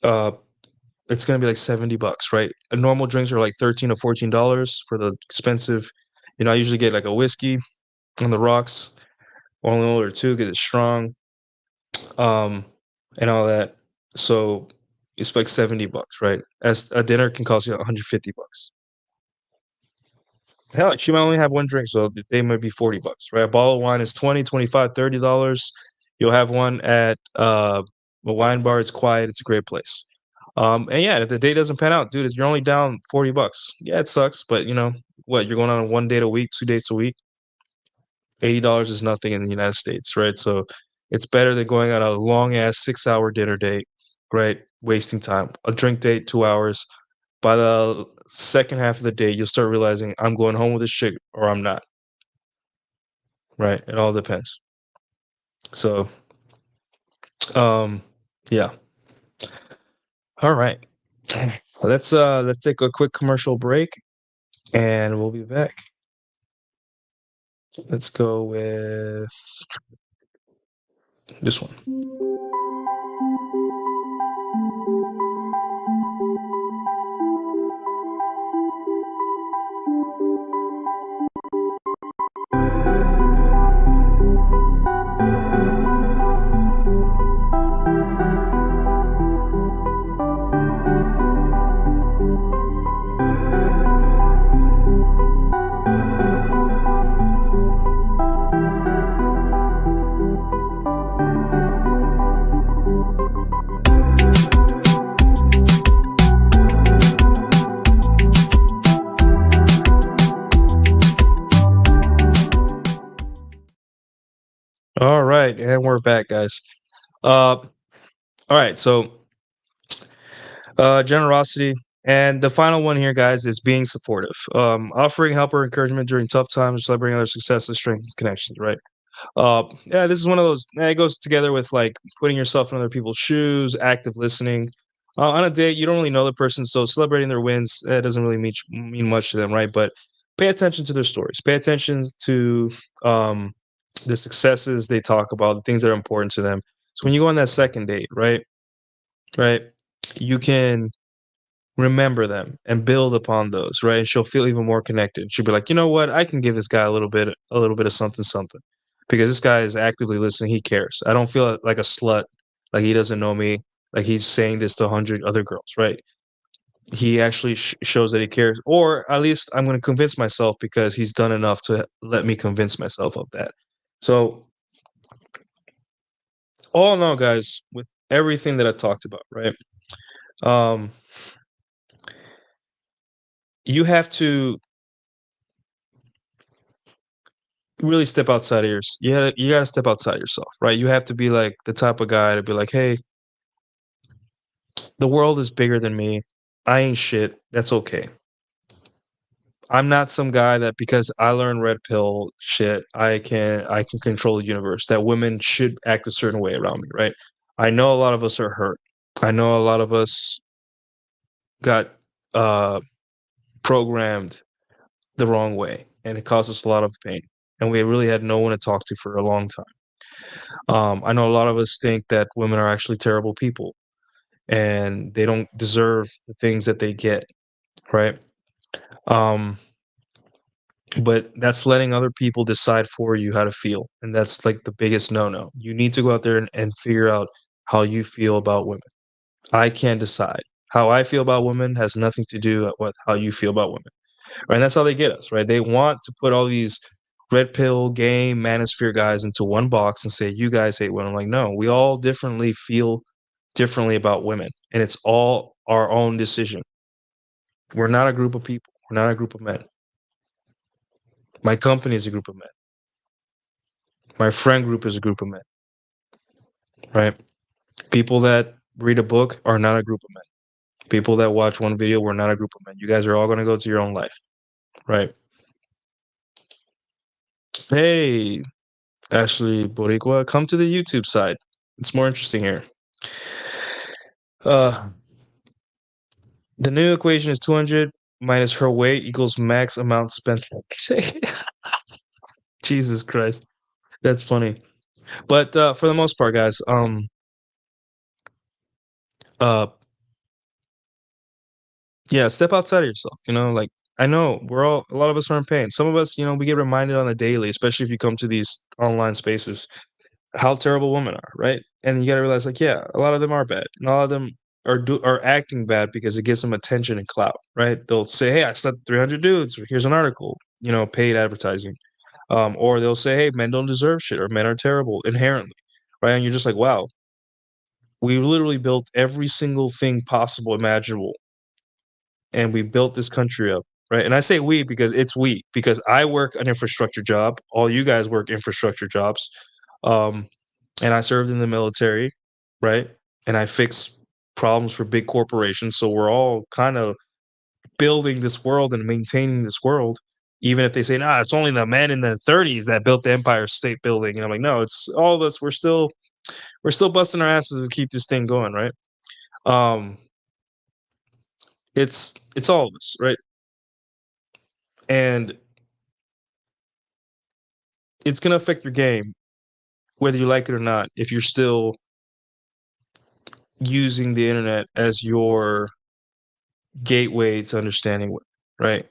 it's gonna be like $70, right? Normal drinks are like $13 or $14 for the expensive. I usually get like a whiskey on the rocks, only order 2 because it's strong, and all that. So it's like $70, right? As a dinner can cost you $150. Hell, she might only have 1 drink, so the day might be $40, right? A bottle of wine is $20, $25, $30. You'll have one at a wine bar. It's quiet. It's a great place. And yeah, if the day doesn't pan out, dude, you're only down $40. Yeah, it sucks, but what? You're going on 1 date a week, 2 dates a week. $80 is nothing in the United States, right? So it's better than going on a long ass 6-hour dinner date, right? Wasting time. A drink date, 2 hours. By the second half of the day, you'll start realizing I'm going home with this chick or I'm not. Right? It all depends. So, yeah. All right. Let's take a quick commercial break and we'll be back. Let's go with this one. All right, and we're back, guys. All right, so generosity, and the final one here, guys, is being supportive. Offering help or encouragement during tough times, celebrating other successes, strengthens connections. Right. Yeah, this is one of those. It goes together with like putting yourself in other people's shoes, active listening. On a date, you don't really know the person, so celebrating their wins doesn't really mean much to them, right? But pay attention to their stories. Pay attention to um, the successes they talk about, the things that are important to them. So when you go on that second date, right, you can remember them and build upon those, right? And she'll feel even more connected. She'll be like, you know what? I can give this guy a little bit of something, something, because this guy is actively listening. He cares. I don't feel like a slut, like he doesn't know me, like he's saying this to 100 other girls, right? He actually shows that he cares, or at least I'm going to convince myself because he's done enough to let me convince myself of that. So, all in all, guys, with everything that I talked about, right? Um, you have to really step outside of you gotta step outside yourself, right? You have to be like the type of guy to be like, hey, the world is bigger than me. I ain't shit. That's okay. I'm not some guy that because I learned red pill shit, I can control the universe. That women should act a certain way around me, right? I know a lot of us are hurt. I know a lot of us got uh programmed the wrong way and it caused us a lot of pain. And we really had no one to talk to for a long time. I know a lot of us think that women are actually terrible people and they don't deserve the things that they get, right? Um, but that's letting other people decide for you how to feel. And that's like the biggest no no. You need to go out there and figure out how you feel about women. I can't decide. How I feel about women has nothing to do with how you feel about women. Right? And that's how they get us, right? They want to put all these red pill, gay, manosphere guys into one box and say, you guys hate women. I'm like, no, we all differently feel differently about women. And it's all our own decision. We're not a group of people. We're not a group of men. My company is a group of men. My friend group is a group of men, right? People that read a book are not a group of men. People that watch one video, we're not a group of men. You guys are all going to go to your own life, right? Hey, Ashley Boricua, come to the YouTube side. It's more interesting here. Uh, the new equation is 200 minus her weight equals max amount spent. Jesus Christ, that's funny. But for the most part, guys, uh, yeah, step outside of yourself. You know, like I know a lot of us are in pain. Some of us, you know, we get reminded on the daily, especially if you come to these online spaces, how terrible women are, right? And you got to realize, like, yeah, a lot of them are bad, and a lot of them are acting bad because it gives them attention and clout, right? They'll say, "Hey, I slept with 300 dudes. Here's an article." You know, paid advertising. Or they'll say, "Hey, men don't deserve shit," or "Men are terrible inherently," right? And you're just like, "Wow, we literally built every single thing possible, imaginable, and we built this country up." Right. And I say we because it's we, because I work an infrastructure job. All you guys work infrastructure jobs. Um, and I served in the military, right? And I fix problems for big corporations. So we're all kind of building this world and maintaining this world. Even if they say, "Nah, it's only the men in the 30s that built the Empire State Building," and I'm like, "No, it's all of us. We're still busting our asses to keep this thing going, right?" Um, it's all of us, right? And it's gonna affect your game, whether you like it or not, if you're still using the internet as your gateway to understanding women, right?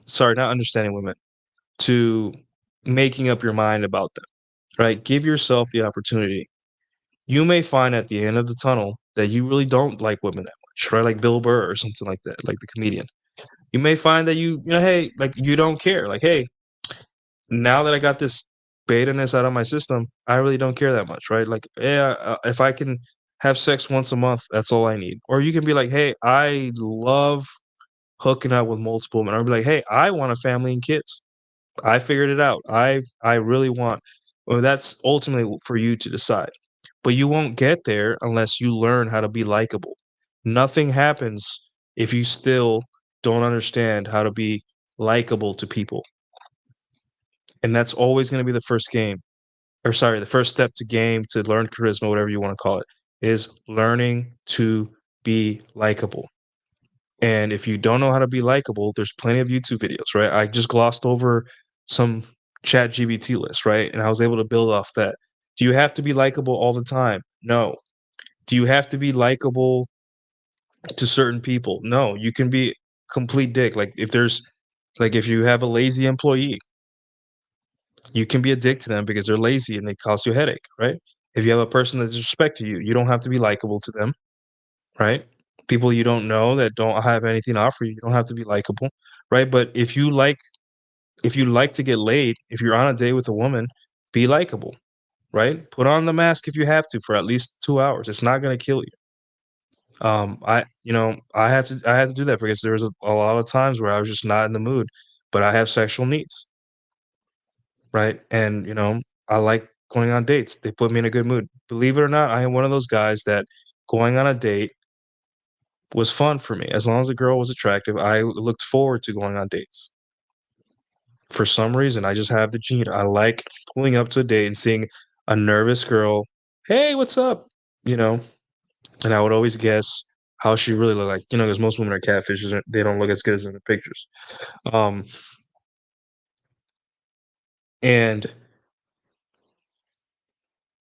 Sorry, not understanding women, to making up your mind about them, right? Give yourself the opportunity. You may find at the end of the tunnel that you really don't like women that much, right? Like Bill Burr or something like that, like the comedian. You may find that hey, like you don't care. Like, hey, now that I got this beta-ness out of my system, I really don't care that much, right? Like, yeah, if I can have sex once a month, that's all I need. Or you can be like, hey, I love hooking up with multiple men. Or be like, hey, I want a family and kids. I figured it out. I really want. Well, that's ultimately for you to decide. But you won't get there unless you learn how to be likable. Nothing happens if you still don't understand how to be likable to people. And that's always going to be the first game, or sorry, the first step to game to learn charisma, whatever you want to call it, is learning to be likable. And if you don't know how to be likable, there's plenty of YouTube videos, right? I just glossed over some chat GBT list, right? And I was able to build off that. Do you have to be likable all the time? No. Do you have to be likable to certain people? No. You can be complete dick. Like if you have a lazy employee, you can be a dick to them because they're lazy and they cause you a headache, right? If you have a person that disrespects you don't have to be likable to them, right? People you don't know that don't have anything to offer you, you don't have to be likable, right? But if you like to get laid, if you're on a date with a woman, be likable, right? Put on the mask if you have to for at least 2 hours. It's not going to kill you. I had to do that because there was a lot of times where I was just not in the mood, but I have sexual needs, right? And I like going on dates. They put me in a good mood. Believe it or not, I am one of those guys that going on a date was fun for me. As long as the girl was attractive, I looked forward to going on dates. For some reason, I just have the gene. I like pulling up to a date and seeing a nervous girl. Hey, what's up? You know, and I would always guess how she really looked like. Because most women are catfishes. They don't look as good as in the pictures. And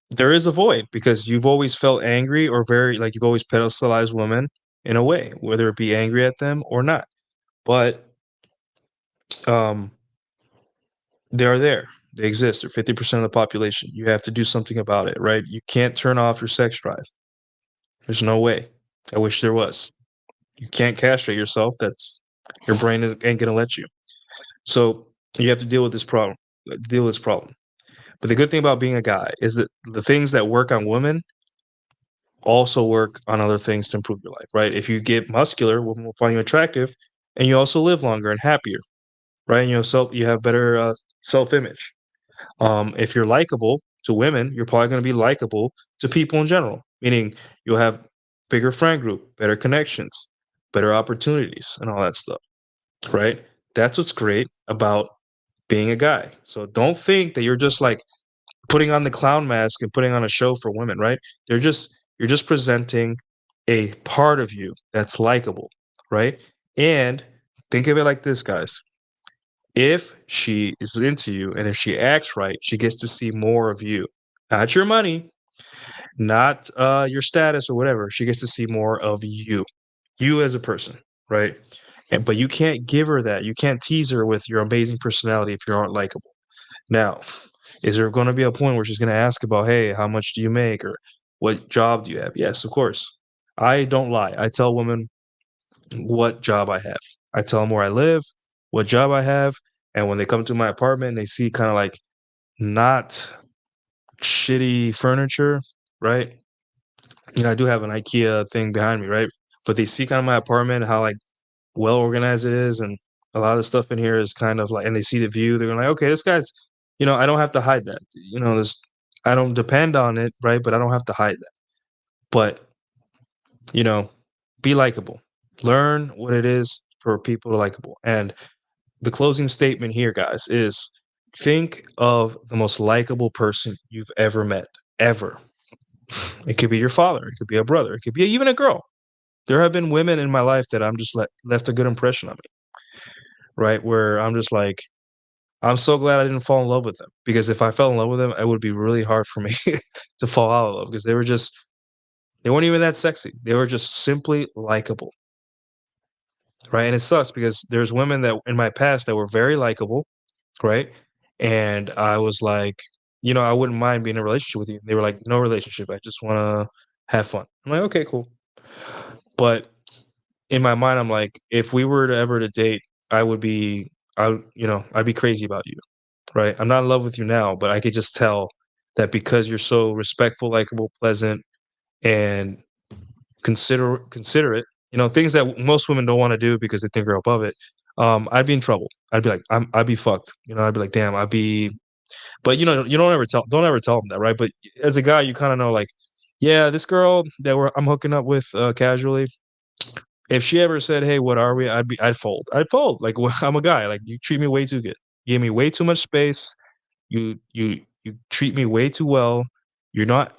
there is a void because you've always felt angry or very like you've always pedestalized women in a way, whether it be angry at them or not. But um, they are there. They exist. They're 50% of the population. You have to do something about it, right? You can't turn off your sex drive. There's no way. I wish there was. You can't castrate yourself. That's your brain ain't gonna let you. So you have to deal with this problem. Deal with this problem. But the good thing about being a guy is that the things that work on women also work on other things to improve your life, right? If you get muscular, women will find you attractive, and you also live longer and happier, right? And you have better self-image. If you're likable to women, you're probably going to be likable to people in general, meaning you'll have bigger friend group, better connections, better opportunities, and all that stuff, right? That's what's great about being a guy. So don't think that you're just like putting on the clown mask and putting on a show for women, right? You're just presenting a part of you that's likable, right? And think of it like this, guys. If she is into you and if she acts right, she gets to see more of you. Not your money, not your status or whatever. She gets to see more of you as a person, right? But you can't give her that. You can't tease her with your amazing personality if you aren't likable. Now, is there going to be a point where she's going to ask about, hey, how much do you make or what job do you have? Yes, of course. I don't lie. I tell women what job I have. I tell them where I live, what job I have, and when they come to my apartment, they see kind of like not shitty furniture, right? I do have an IKEA thing behind me, right? But they see kind of my apartment, how like well organized it is, and a lot of the stuff in here is kind of like, and they see the view, they're like, okay, this guy's, I don't have to hide that. This, I don't depend on it, right? But I don't have to hide that. But you know, be likable. Learn what it is for people to likable. And the closing statement here, guys, is think of the most likable person you've ever met, ever. It could be your father, it could be a brother, it could be even a girl. There have been women in my life that I'm just left a good impression on me, right? Where I'm just like, I'm so glad I didn't fall in love with them because if I fell in love with them, it would be really hard for me to fall out of love because they weren't even that sexy. They were just simply likable, right? And it sucks because there's women that in my past that were very likable, right? And I was like, I wouldn't mind being in a relationship with you. They were like, no relationship. I just want to have fun. I'm like, okay, cool. But in my mind, I'm like, if we were to ever to date, I'd be crazy about you, right? I'm not in love with you now, but I could just tell that because you're so respectful, likable, pleasant, and considerate, things that most women don't want to do because they think they're above it. I'd be in trouble. I'd be like, I'd be fucked. You know, I'd be like, damn, I'd be. But you know, you don't ever tell them that, right? But as a guy, you kind of know, like, yeah, this girl that I'm hooking up with casually. If she ever said, "Hey, what are we?" I'd fold. I'd fold. Like I'm a guy. Like you treat me way too good. You give me way too much space. You treat me way too well. You're not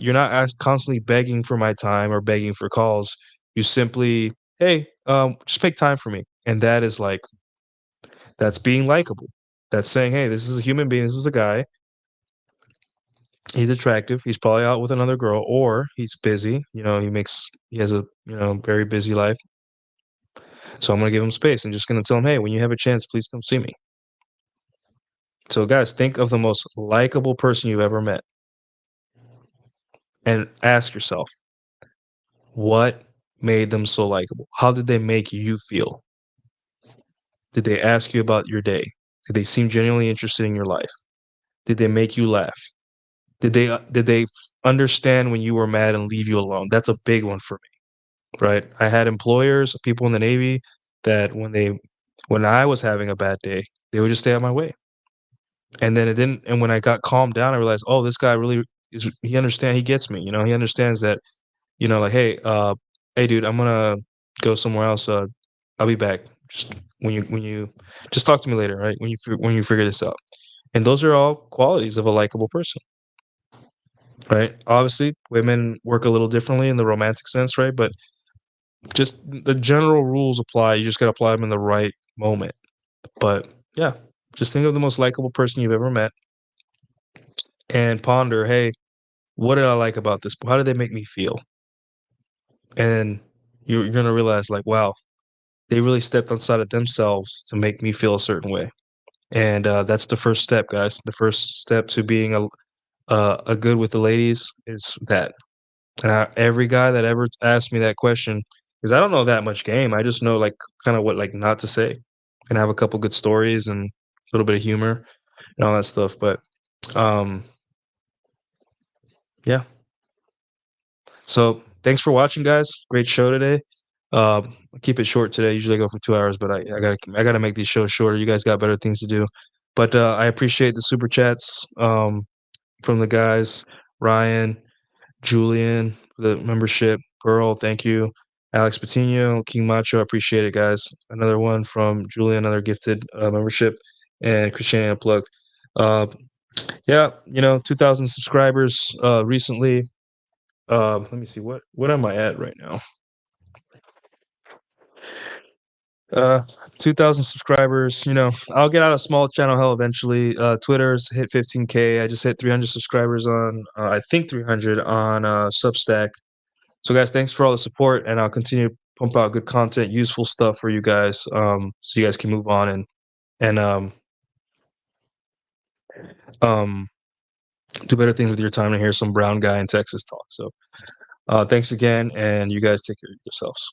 constantly begging for my time or begging for calls. You simply, hey, just make time for me, and that is like that's being likable. That's saying, hey, this is a human being. This is a guy. He's attractive. He's probably out with another girl, or he's busy. You know, he has a very busy life. So I'm gonna give him space and just gonna tell him, hey, when you have a chance, please come see me. So guys, think of the most likable person you've ever met and ask yourself, what made them so likable? How did they make you feel? Did they ask you about your day? Did they seem genuinely interested in your life? Did they make you laugh? Did they understand when you were mad and leave you alone? That's a big one for me, right? I had employers, people in the Navy that when I was having a bad day, they would just stay out my way. And then it didn't. And when I got calmed down, I realized, oh, this guy really is. He gets me. You know, he understands that. You know, like, hey, dude, I'm gonna go somewhere else. I'll be back. Just when you just talk to me later, right? When you figure this out. And those are all qualities of a likable person, right? Obviously, women work a little differently in the romantic sense, right? But just the general rules apply. You just gotta apply them in the right moment. But yeah, just think of the most likable person you've ever met and ponder, hey, what did I like about this? How did they make me feel? And you're gonna realize, like, wow, they really stepped outside of themselves to make me feel a certain way. And that's the first step, guys. The first step to being a good with the ladies is that. And every guy that ever asked me that question, because I don't know that much game, I just know like kind of what like not to say, and I have a couple good stories and a little bit of humor and all that stuff. But um, yeah. So thanks for watching, guys. Great show today. I'll keep it short today. Usually I go for 2 hours, but I gotta make these shows shorter. You guys got better things to do. But I appreciate the super chats from the guys. Ryan, Julian, the membership. Girl, thank you. Alex Patino, King Macho, I appreciate it, guys. Another one from Julian, another gifted membership, and Christianity Unplugged. Yeah, 2,000 subscribers recently. Let me see, what am I at right now? 2,000 subscribers. I'll get out a small channel hell eventually. Twitter's hit 15K. I just hit 300 subscribers on I think 300 on Substack. So guys, thanks for all the support, and I'll continue to pump out good content, useful stuff for you guys, so you guys can move on and do better things with your time to hear some brown guy in Texas talk. So thanks again, and you guys take care of yourselves.